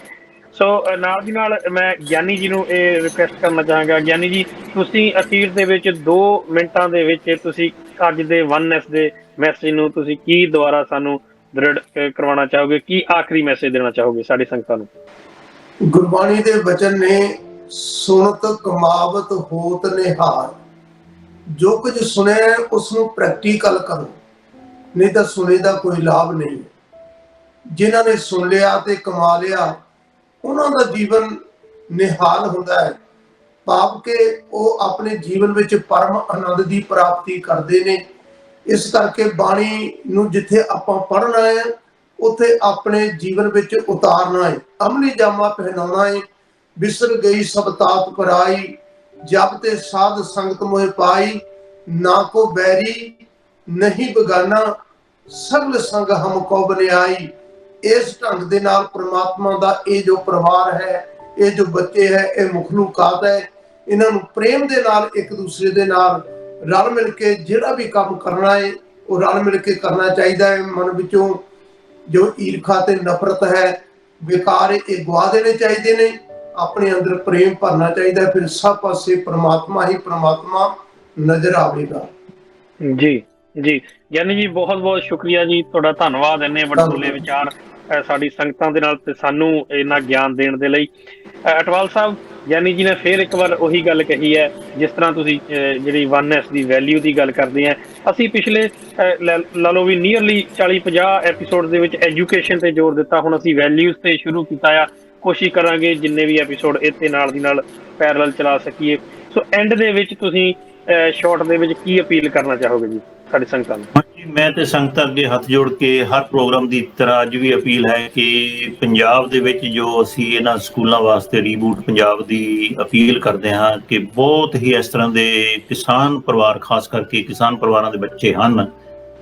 ਸੋ ਨਾਲ ਦੀ ਨਾਲ ਮੈਂ ਗਿਆਨੀ ਜੀ ਨੂੰ ਇਹ ਰਿਕੁਐਸਟ ਕਰਨਾ ਚਾਹਾਂਗਾ, ਗਿਆਨੀ ਜੀ ਤੁਸੀਂ ਅਖੀਰ ਦੇ ਵਿੱਚ 2 ਮਿੰਟਾਂ ਦੇ ਵਿੱਚ ਤੁਸੀਂ ਅੱਜ ਦੇ ਵਨਨੈਸ ਦੇ ਮੈਸੇਜ ਨੂੰ ਤੁਸੀਂ ਕੀ ਦੁਬਾਰਾ ਸਾਨੂੰ ਦ੍ਰਿੜ ਕਰਵਾਉਣਾ ਚਾਹੋਗੇ, ਕੀ ਆਖਰੀ ਮੈਸੇਜ ਦੇਣਾ ਚਾਹੋਗੇ ਸਾਡੀ ਸੰਗਤਾਂ ਨੂੰ? ਗੁਰਬਾਣੀ ਦੇ ਬਚਨ ਨੇ ਸੁਣਤ ਕਮਾਵਤ ਹੋਤ ਨਿਹਾਰ, ਜੋ ਕੁਝ ਸੁਣਿਆ ਉਸ ਨੂੰ ਪ੍ਰੈਕਟੀਕਲ ਕਰੋ, ਨਹੀਂ ਤਾਂ ਸੁਣੇ ਦਾ ਕੋਈ ਲਾਭ ਨਹੀਂ। ਜਿਨ੍ਹਾਂ ਨੇ ਸੁਣ ਲਿਆ ਤੇ ਕਮਾ ਲਿਆ ਉਹਨਾਂ ਦਾ ਜੀਵਨ ਨਿਹਾਲ ਹੁੰਦਾ ਹੈ, ਭਾਵ ਕਿ ਉਹ ਆਪਣੇ ਜੀਵਨ ਵਿੱਚ ਪਰਮ ਆਨੰਦ ਦੀ ਪ੍ਰਾਪਤੀ ਕਰਦੇ ਨੇ। ਇਸ ਕਰਕੇ ਬਾਣੀ ਨੂੰ ਜਿੱਥੇ ਆਪਾਂ ਪੜ੍ਹਨਾ ਹੈ ਉੱਥੇ ਆਪਣੇ ਜੀਵਨ ਵਿੱਚ ਉਤਾਰਨਾ ਹੈ, ਅਮਲੀ ਜਾਮਾ ਪਹਿਨਾਉਣਾ ਹੈ। ਵਿਸਰ ਗਈ ਸਭ ਤਾਤ ਪਰਾਈ, ਜਬ ਤੇ ਸਾਧ ਸੰਗਤ ਮੋਹਿ ਪਾਈ, ਨਾ ਕੋ ਬੈਰੀ ਨਹੀਂ ਬਗਾਨਾ, ਸਗਲ ਸੰਗ ਹਮ ਕੋ ਬਨਿਆਈ। ਇਸ ਢੰਗ ਦੇ ਨਾਲ ਪ੍ਰਮਾਤਮਾ ਦਾ ਇਹ ਜੋ ਪਰਿਵਾਰ ਹੈ, ਇਹ ਜੋ ਬੱਚੇ ਹੈ, ਇਹ ਮਖਲੂਕਾਤ ਹੈ, ਇਹਨਾਂ ਨੂੰ ਪ੍ਰੇਮ ਦੇ ਨਾਲ ਇੱਕ ਦੂਸਰੇ ਦੇ ਨਾਲ ਰਲ ਮਿਲ ਕੇ ਜਿਹੜਾ ਵੀ ਕੰਮ ਕਰਨਾ ਹੈ ਉਹ ਰਲ ਮਿਲ ਕੇ ਕਰਨਾ ਚਾਹੀਦਾ ਹੈ। ਮਨ ਵਿੱਚੋਂ ਜੋ ਈਰਖਾ ਤੇ ਨਫ਼ਰਤ ਹੈ, ਵਿਕਾਰ, ਇਹ ਗਵਾ ਦੇਣੇ ਚਾਹੀਦੇ ਨੇ, ਆਪਣੇ ਅੰਦਰ ਪ੍ਰੇਮ ਭਰਨਾ ਚਾਹੀਦਾ ਹੈ, ਫਿਰ ਸਭ ਪਾਸੇ ਪ੍ਰਮਾਤਮਾ ਹੀ ਪ੍ਰਮਾਤਮਾ ਨਜ਼ਰ ਆਵੇਗਾ। ਜੀ ਜੀ ਗਿਆਨੀ ਜੀ ਬਹੁਤ ਬਹੁਤ ਸ਼ੁਕਰੀਆ ਜੀ, ਤੁਹਾਡਾ ਧੰਨਵਾਦ ਇੰਨੇ ਵੱਡੇ ਵਿਚਾਰ ਸਾਡੀ ਸੰਗਤਾਂ ਦੇ ਨਾਲ ਤੇ ਸਾਨੂੰ ਇੰਨਾ ਗਿਆਨ ਦੇਣ ਦੇ ਲਈ। ਅਟਵਾਲ ਸਾਹਿਬ, ਗਿਆਨੀ ਜੀ ਨੇ ਫਿਰ ਇੱਕ ਵਾਰ ਉਹੀ ਗੱਲ ਕਹੀ ਹੈ, ਜਿਸ ਤਰ੍ਹਾਂ ਤੁਸੀਂ ਜਿਹੜੀ ਵਨਨੈਸ ਦੀ ਵੈਲਿਊ ਦੀ ਗੱਲ ਕਰਦੇ ਆ, ਅਸੀਂ ਪਿਛਲੇ ਲਾ ਲਓ ਵੀ ਨੀਅਰਲੀ 40-50 ਐਪੀਸੋਡ ਦੇ ਵਿੱਚ ਐਜੂਕੇਸ਼ਨ ਤੇ ਜ਼ੋਰ ਦਿੱਤਾ, ਹੁਣ ਅਸੀਂ ਵੈਲਿਊਜ਼ ਤੇ ਸ਼ੁਰੂ ਕੀਤਾ ਆ। ਕੋਸ਼ਿਸ਼ ਕਰਾਂਗੇ ਜਿੰਨੇ ਵੀ ਐਪੀਸੋਡ ਇੱਥੇ ਨਾਲ ਦੀ ਨਾਲ ਪੈਰਲਲ ਚਲਾ ਸਕੀਏ। ਸੋ ਐਂਡ ਦੇ ਵਿੱਚ ਤੁਸੀਂ ਸ਼ਾਰਟ ਦੇ ਵਿੱਚ ਕੀ ਅਪੀਲ ਕਰਨਾ ਚਾਹੋਗੇ ਜੀ ਸਾਡੀ ਸੰਗਤਾਂ ਨੂੰ? ਹਾਂਜੀ, ਮੈਂ ਤੇ ਸੰਗਤਾਂ ਅੱਗੇ ਹੱਥ ਜੋੜ ਕੇ ਹਰ ਪ੍ਰੋਗਰਾਮ ਦੀ ਤਰ੍ਹਾਂ ਅੱਜ ਵੀ ਅਪੀਲ ਹੈ ਕਿ ਪੰਜਾਬ ਦੇ ਵਿੱਚ ਜੋ ਅਸੀਂ ਇਹਨਾਂ ਸਕੂਲਾਂ ਵਾਸਤੇ ਰੀਬੂਟ ਪੰਜਾਬ ਦੀ ਅਪੀਲ ਕਰਦੇ ਹਾਂ ਕਿ ਬਹੁਤ ਹੀ ਇਸ ਤਰ੍ਹਾਂ ਦੇ ਕਿਸਾਨ ਪਰਿਵਾਰ, ਖਾਸ ਕਰਕੇ ਕਿਸਾਨ ਪਰਿਵਾਰਾਂ ਦੇ ਬੱਚੇ ਹਨ,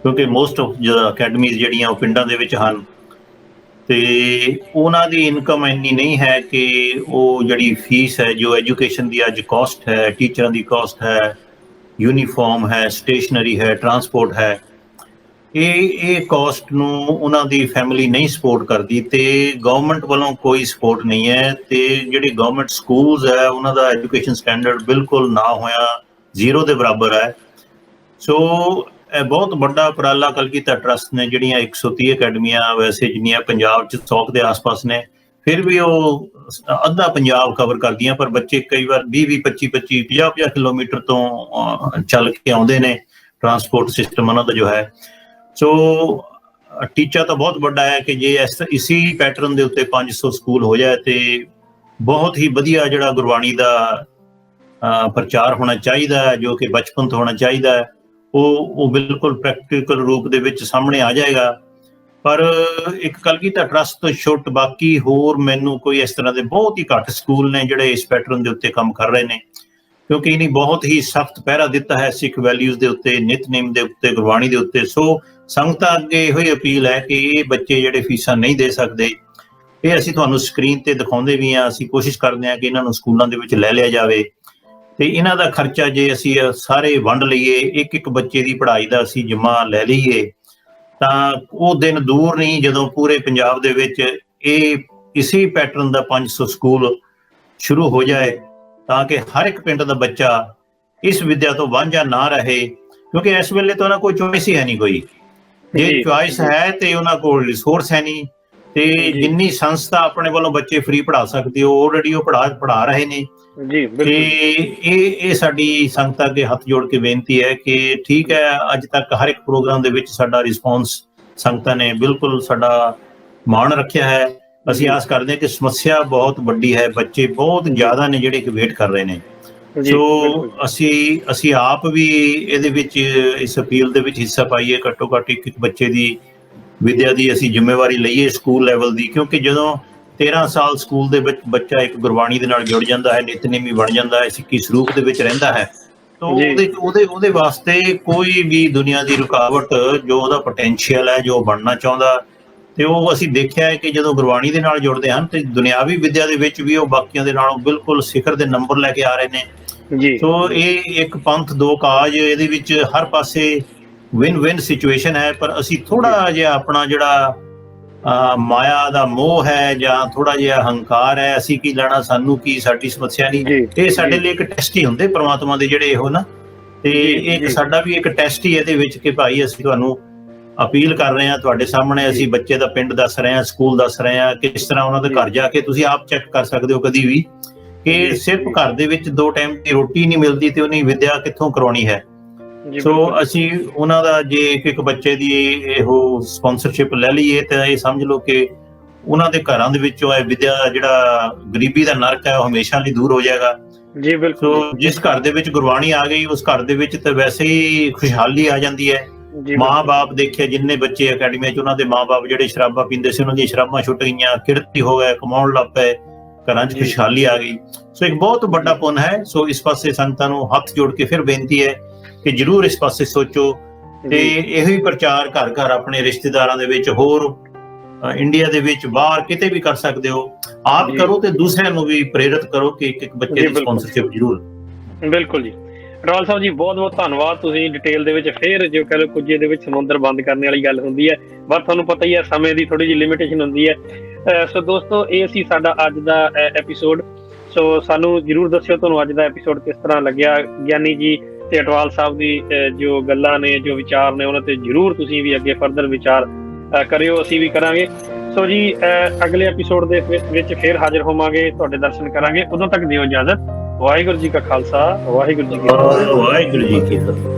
ਕਿਉਂਕਿ ਮੋਸਟ ਆਫ ਅਕੈਡਮੀਜ਼ ਜਿਹੜੀਆਂ ਉਹ ਪਿੰਡਾਂ ਦੇ ਵਿੱਚ ਹਨ ਤੇ ਉਹਨਾਂ ਦੀ ਇਨਕਮ ਇੰਨੀ ਨਹੀਂ ਹੈ ਕਿ ਉਹ ਜਿਹੜੀ ਫੀਸ ਹੈ, ਜੋ ਐਜੂਕੇਸ਼ਨ ਦੀ ਅੱਜ ਕਾਸਟ ਹੈ, ਟੀਚਰਾਂ ਦੀ ਕਾਸਟ ਹੈ, ਯੂਨੀਫਾਰਮ ਹੈ, ਸਟੇਸ਼ਨਰੀ ਹੈ, ਟਰਾਂਸਪੋਰਟ ਹੈ, ਇਹ ਕਾਸਟ ਨੂੰ ਉਹਨਾਂ ਦੀ ਫੈਮਿਲੀ ਨਹੀਂ ਸਪੋਰਟ ਕਰਦੀ ਤੇ ਗਵਰਨਮੈਂਟ ਵੱਲੋਂ ਕੋਈ ਸਪੋਰਟ ਨਹੀਂ ਹੈ। ਤੇ ਜਿਹੜੇ ਗਵਰਨਮੈਂਟ ਸਕੂਲਸ ਹੈ ਉਹਨਾਂ ਦਾ ਐਜੂਕੇਸ਼ਨ ਸਟੈਂਡਰਡ ਬਿਲਕੁਲ ਨਾ ਹੋਇਆ ਜ਼ੀਰੋ ਦੇ ਬਰਾਬਰ ਹੈ। ਸੋ ਇਹ ਬਹੁਤ ਵੱਡਾ ਉਪਰਾਲਾ ਕਲਗੀਧਰ ਟਰੱਸਟ ਨੇ, ਜਿਹੜੀਆਂ 130 ਅਕੈਡਮੀਆਂ ਵੈਸੇ ਜਿੰਨੀਆਂ ਪੰਜਾਬ 'ਚ 100 ਦੇ ਆਸ-ਪਾਸ ਨੇ, ਫਿਰ ਵੀ ਉਹ ਅੱਧਾ ਪੰਜਾਬ ਕਵਰ ਕਰਦੀਆਂ, ਪਰ ਬੱਚੇ ਕਈ ਵਾਰ 20-20, 25-25, 50-50 ਕਿਲੋਮੀਟਰ ਤੋਂ ਚੱਲ ਕੇ ਆਉਂਦੇ ਨੇ। ਟਰਾਂਸਪੋਰਟ ਸਿਸਟਮ ਉਹਨਾਂ ਦਾ ਜੋ ਹੈ, ਸੋ ਟੀਚਾ ਤਾਂ ਬਹੁਤ ਵੱਡਾ ਹੈ ਕਿ ਜੇ ਇਸੀ ਪੈਟਰਨ ਦੇ ਉੱਤੇ 500 ਸਕੂਲ ਹੋ ਜਾਏ ਤੇ ਬਹੁਤ ਹੀ ਵਧੀਆ ਜਿਹੜਾ ਗੁਰਬਾਣੀ ਦਾ ਪ੍ਰਚਾਰ ਹੋਣਾ ਚਾਹੀਦਾ ਹੈ, ਜੋ ਕਿ ਬਚਪਨ ਤੋਂ ਹੋਣਾ ਚਾਹੀਦਾ ਹੈ, ਉਹ ਬਿਲਕੁਲ ਪ੍ਰੈਕਟੀਕਲ ਰੂਪ ਦੇ ਵਿੱਚ ਸਾਹਮਣੇ ਆ ਜਾਏਗਾ। ਪਰ ਇੱਕ ਕਲਗੀਧਰ ਟਰੱਸਟ ਤੋਂ ਛੁੱਟ ਬਾਕੀ ਹੋਰ ਮੈਨੂੰ ਕੋਈ ਇਸ ਤਰ੍ਹਾਂ ਦੇ ਬਹੁਤ ਹੀ ਘੱਟ ਸਕੂਲ ਨੇ ਜਿਹੜੇ ਇਸ ਪੈਟਰਨ ਦੇ ਉੱਤੇ ਕੰਮ ਕਰ ਰਹੇ ਨੇ, ਕਿਉਂਕਿ ਇਹਨੇ ਬਹੁਤ ਹੀ ਸਖਤ ਪਹਿਰਾ ਦਿੱਤਾ ਹੈ ਸਿੱਖ ਵੈਲਿਊਜ਼ ਦੇ ਉੱਤੇ, ਨਿਤਨੇਮ ਦੇ ਉੱਤੇ, ਗੁਰਬਾਣੀ ਦੇ ਉੱਤੇ। ਸੋ ਸੰਗਤਾਂ ਅੱਗੇ ਇਹੋ ਹੀ ਅਪੀਲ ਹੈ ਕਿ ਇਹ ਬੱਚੇ ਜਿਹੜੇ ਫੀਸਾਂ ਨਹੀਂ ਦੇ ਸਕਦੇ, ਇਹ ਅਸੀਂ ਤੁਹਾਨੂੰ ਸਕਰੀਨ ਤੇ ਦਿਖਾਉਂਦੇ ਵੀ ਹਾਂ, ਅਸੀਂ ਕੋਸ਼ਿਸ਼ ਕਰਦੇ ਹਾਂ ਕਿ ਇਹਨਾਂ ਨੂੰ ਸਕੂਲਾਂ ਦੇ ਵਿੱਚ ਲੈ ਲਿਆ ਜਾਵੇ ਤੇ ਇਹਨਾਂ ਦਾ ਖਰਚਾ ਜੇ ਅਸੀਂ ਸਾਰੇ ਵੰਡ ਲਈਏ, ਇੱਕ ਬੱਚੇ ਦੀ ਪੜ੍ਹਾਈ ਦਾ ਅਸੀਂ ਜਿੰਮਾ ਲੈ ਲਈਏ, ਤਾਂ ਉਹ ਦਿਨ ਦੂਰ ਨਹੀਂ ਜਦੋਂ ਪੂਰੇ ਪੰਜਾਬ ਦੇ ਵਿੱਚ ਇਹ ਇਸੇ ਪੈਟਰਨ ਦਾ 500 ਸਕੂਲ ਸ਼ੁਰੂ ਹੋ ਜਾਏ, ਤਾਂ ਕਿ ਹਰ ਇੱਕ ਪਿੰਡ ਦਾ ਬੱਚਾ ਇਸ ਵਿੱਦਿਆ ਤੋਂ ਵਾਂਝਾ ਨਾ ਰਹੇ। ਕਿਉਂਕਿ ਇਸ ਵੇਲੇ ਤਾਂ ਉਹਨਾਂ ਕੋਲ ਚੋਇਸ ਹੀ ਹੈ ਨਹੀਂ ਕੋਈ, ਜੇ ਚੋਇਸ ਹੈ ਤੇ ਉਹਨਾਂ ਕੋਲ ਰਿਸੋਰਸ ਹੈ ਨਹੀਂ, ਤੇ ਜਿੰਨੀ ਸੰਸਥਾ ਆਪਣੇ ਵੱਲੋਂ ਬੱਚੇ ਫ੍ਰੀ ਪੜ੍ਹਾ ਸਕਦੀ ਉਹ ਆਲਰੇਡੀ ਉਹ ਪੜ੍ਹਾ ਰਹੇ ਨੇ ਜੀ। ਤੇ ਇਹ ਸਾਡੀ ਸੰਗਤਾਂ ਅੱਗੇ ਹੱਥ ਜੋੜ ਕੇ ਬੇਨਤੀ ਹੈ ਕਿ ਠੀਕ ਹੈ, ਅੱਜ ਤੱਕ ਹਰ ਇੱਕ ਪ੍ਰੋਗਰਾਮ ਦੇ ਵਿੱਚ ਸਾਡਾ ਰਿਸਪੌਂਸ ਸੰਗਤਾਂ ਨੇ ਬਿਲਕੁਲ ਸਾਡਾ ਮਾਣ ਰੱਖਿਆ ਹੈ। ਅਸੀਂ ਆਸ ਕਰਦੇ ਹਾਂ ਕਿ ਸਮੱਸਿਆ ਬਹੁਤ ਵੱਡੀ ਹੈ, ਬੱਚੇ ਬਹੁਤ ਜ਼ਿਆਦਾ ਨੇ ਜਿਹੜੇ ਕਿ ਵੇਟ ਕਰ ਰਹੇ ਨੇ। ਸੋ ਅਸੀਂ ਆਪ ਵੀ ਇਹਦੇ ਵਿੱਚ ਇਸ ਅਪੀਲ ਦੇ ਵਿੱਚ ਹਿੱਸਾ ਪਾਈਏ, ਘੱਟੋ ਘੱਟ ਇੱਕ ਬੱਚੇ ਦੀ ਵਿਦਿਆ ਦੀ ਅਸੀਂ ਜ਼ਿੰਮੇਵਾਰੀ ਲਈਏ ਸਕੂਲ ਲੈਵਲ ਦੀ, ਕਿਉਂਕਿ ਜਦੋਂ 13 ਸਾਲ ਸਕੂਲ ਦੇ ਵਿੱਚ ਬੱਚਾ ਇੱਕ ਗੁਰਬਾਣੀ ਦੇ ਨਾਲ ਜੁੜ ਜਾਂਦਾ ਹੈ, ਨਿਤਨੇਮੀ ਬਣ ਜਾਂਦਾ ਹੈ, ਸਿੱਖੀ ਸਰੂਪ ਦੇ ਵਿੱਚ ਰਹਿੰਦਾ ਹੈ, ਤਾਂ ਉਹਦੇ ਵਾਸਤੇ ਕੋਈ ਵੀ ਦੁਨੀਆ ਦੀ ਰੁਕਾਵਟ, ਜੋ ਉਹਦਾ ਪੋਟੈਂਸ਼ੀਅਲ ਹੈ, ਜੋ ਬਣਨਾ ਚਾਹੁੰਦਾ, ਤੇ ਉਹ ਅਸੀਂ ਦੇਖਿਆ ਹੈ ਕਿ ਜਦੋਂ ਗੁਰਬਾਣੀ ਦੇ ਨਾਲ ਜੁੜਦੇ ਹਨ ਤੇ ਦੁਨਿਆਵੀ ਵਿਦਿਆ ਦੇ ਵਿੱਚ ਵੀ ਉਹ ਬਾਕੀਆਂ ਦੇ ਨਾਲੋਂ ਬਿਲਕੁਲ ਸਿਖਰ ਦੇ ਨੰਬਰ ਲੈ ਕੇ ਆ ਰਹੇ ਨੇ। ਸੋ ਇਹ ਇੱਕ ਪੰਥ ਦੋ ਕਾਜ, ਇਹਦੇ ਵਿੱਚ ਹਰ ਪਾਸੇ ਵਿਨ ਸਿਚੁਏਸ਼ਨ ਹੈ। ਪਰ ਅਸੀਂ ਥੋੜਾ ਜਿਹਾ ਆਪਣਾ ਜਿਹੜਾ ਮਾਇਆ ਦਾ ਮੋਹ ਹੈ ਜਾਂ ਥੋੜਾ ਜਿਹਾ ਹੰਕਾਰ ਹੈ, ਅਸੀਂ ਕੀ ਲੈਣਾ, ਸਾਨੂੰ ਕੀ, ਸਾਡੀ ਸਮੱਸਿਆ ਨਹੀਂ, ਇਹ ਸਾਡੇ ਲਈ ਇੱਕ ਟੈਸਟ ਹੀ ਹੁੰਦੇ ਪ੍ਰਮਾਤਮਾ ਦੇ ਜਿਹੜੇ ਇਹੋ ਨਾ, ਤੇ ਇੱਕ ਸਾਡਾ ਵੀ ਇੱਕ ਟੈਸਟ ਹੀ ਇਹਦੇ ਵਿੱਚ ਕਿ ਭਾਈ ਅਸੀਂ ਤੁਹਾਨੂੰ ਅਪੀਲ ਕਰ ਰਹੇ ਹਾਂ, ਤੁਹਾਡੇ ਸਾਹਮਣੇ ਅਸੀਂ ਬੱਚੇ ਦਾ ਪਿੰਡ ਦੱਸ ਰਹੇ ਹਾਂ, ਸਕੂਲ ਦੱਸ ਰਹੇ ਹਾਂ, ਕਿਸ ਤਰ੍ਹਾਂ ਉਹਨਾਂ ਦੇ ਘਰ ਜਾ ਕੇ ਤੁਸੀਂ ਆਪ ਚੈੱਕ ਕਰ ਸਕਦੇ ਹੋ ਕਦੀ ਵੀ ਕਿ ਸਿਰਫ ਘਰ ਦੇ ਵਿੱਚ 2 ਟਾਈਮ ਦੀ ਰੋਟੀ ਨਹੀਂ ਮਿਲਦੀ ਤੇ ਉਹਨੇ ਵਿਦਿਆ ਕਿੱਥੋਂ ਕਰਾਉਣੀ ਹੈ। ਸੋ ਅਸੀਂ ਉਹਨਾਂ ਦਾ ਜੇ ਇੱਕ ਬੱਚੇ ਦੀ ਇਹੋ ਸਪਾਂਸਰਸ਼ਿਪ ਲੈ ਲਈਏ ਤਾਂ ਇਹ ਸਮਝ ਲਓ ਕਿ ਉਹਨਾਂ ਦੇ ਘਰਾਂ ਦੇ ਵਿੱਚੋਂ ਇਹ ਵਿਦਿਆ ਦਾ ਜਿਹੜਾ ਗਰੀਬੀ ਦਾ ਨਰਕ ਹੈ ਉਹ ਹਮੇਸ਼ਾ ਲਈ ਦੂਰ ਹੋ ਜਾਏਗਾ ਜੀ। ਬਿਲਕੁਲ, ਜਿਸ ਘਰ ਦੇ ਵਿੱਚ ਗੁਰਬਾਣੀ ਆ ਗਈ ਉਸ ਘਰ ਦੇ ਵਿੱਚ ਤਾਂ ਵੈਸੇ ਹੀ ਖੁਸ਼ਹਾਲੀ ਆ ਜਾਂਦੀ ਹੈ। ਮਾਂ-ਬਾਪ ਦੇਖਿਆ ਜਿੰਨੇ ਬੱਚੇ ਅਕੈਡਮੀਆਂ 'ਚ, ਉਹਨਾਂ ਦੇ ਮਾਂ-ਬਾਪ ਜਿਹੜੇ ਸ਼ਰਾਬਾਂ ਪੀਂਦੇ ਸੀ ਉਹਨਾਂ ਦੀਆਂ ਸ਼ਰਾਬਾਂ ਛੁੱਟ ਗਈਆਂ, ਕਿਰਤੀ ਹੋ ਗਏ, ਕਮਾਉਣ ਲੱਗ ਪਏ, ਘਰਾਂ 'ਚ ਖੁਸ਼ਹਾਲੀ ਆ ਗਈ। ਸੋ ਇੱਕ ਬਹੁਤ ਵੱਡਾ ਪੁੰਨ ਹੈ। ਸੋ ਇਸ ਪਾਸੇ ਸੰਗਤਾਂ ਨੂੰ ਹੱਥ ਜੋੜ ਕੇ ਫਿਰ ਬੇਨਤੀ ਹੈ ਕਿ ਜ਼ਰੂਰ ਇਸ ਪਾਸੇ ਸੋਚੋ ਤੇ ਇਹੋ ਹੀ ਪ੍ਰਚਾਰ ਘਰ ਘਰ ਆਪਣੇ ਰਿਸ਼ਤੇਦਾਰਾਂ ਦੇ ਵਿੱਚ, ਹੋਰ ਇੰਡੀਆ ਦੇ ਵਿੱਚ, ਬਾਹਰ ਕਿਤੇ ਵੀ ਕਰ ਸਕਦੇ ਹੋ। ਆਪ ਕਰੋ ਤੇ ਦੂਸਰਿਆਂ ਨੂੰ ਵੀ ਪ੍ਰੇਰਿਤ ਕਰੋ ਕਿ ਇੱਕ ਬੱਚੇ ਦੀ ਸਪਾਂਸਰਸ਼ਿਪ ਜ਼ਰੂਰ। ਬਿਲਕੁਲ ਜੀ। ਅਟਵਾਲ ਸਾਹਿਬ ਜੀ ਬਹੁਤ ਬਹੁਤ ਧੰਨਵਾਦ। ਤੁਸੀਂ ਡਿਟੇਲ ਦੇ ਵਿੱਚ ਫਿਰ ਜੋ ਕਹਿ ਲਓ ਕੁਝ ਇਹਦੇ ਵਿੱਚ ਸਮੁੰਦਰ ਬੰਦ ਕਰਨ ਵਾਲੀ ਗੱਲ ਹੁੰਦੀ ਹੈ, ਪਰ ਤੁਹਾਨੂੰ ਪਤਾ ਹੀ ਹੈ ਸਮੇਂ ਦੀ ਥੋੜੀ ਜਿਹੀ ਲਿਮਿਟੇਸ਼ਨ ਹੁੰਦੀ ਹੈ। ਸੋ ਦੋਸਤੋ, ਇਹ ਸੀ ਸਾਡਾ ਅੱਜ ਦਾ ਐਪੀਸੋਡ। ਸੋ ਸਾਨੂੰ ਜ਼ਰੂਰ ਦੱਸਿਓ ਤੁਹਾਨੂੰ ਅੱਜ ਦਾ ਐਪੀਸੋਡ ਕਿਸ ਤਰ੍ਹਾਂ ਲੱਗਿਆ। ਗਿਆਨੀ ਜੀ ਤੇ ਅਟਵਾਲ ਸਾਹਿਬ ਦੀ ਜੋ ਗੱਲਾਂ ਨੇ, ਜੋ ਵਿਚਾਰ ਨੇ, ਉਹਨਾਂ ਤੇ ਜ਼ਰੂਰ ਤੁਸੀਂ ਵੀ ਅੱਗੇ ਫਰਦਰ ਵਿਚਾਰ ਕਰਿਓ, ਅਸੀਂ ਵੀ ਕਰਾਂਗੇ। ਸੋ ਜੀ ਅਗਲੇ ਐਪੀਸੋਡ ਦੇ ਵਿੱਚ ਫਿਰ ਹਾਜ਼ਰ ਹੋਵਾਂਗੇ, ਤੁਹਾਡੇ ਦਰਸ਼ਨ ਕਰਾਂਗੇ। ਉਦੋਂ ਤੱਕ ਦਿਓ ਇਜਾਜ਼ਤ। ਵਾਹਿਗੁਰੂ ਜੀ ਕਾ ਖਾਲਸਾ, ਵਾਹਿਗੁਰੂ ਜੀ ਕੀ ਫਤਿਹ।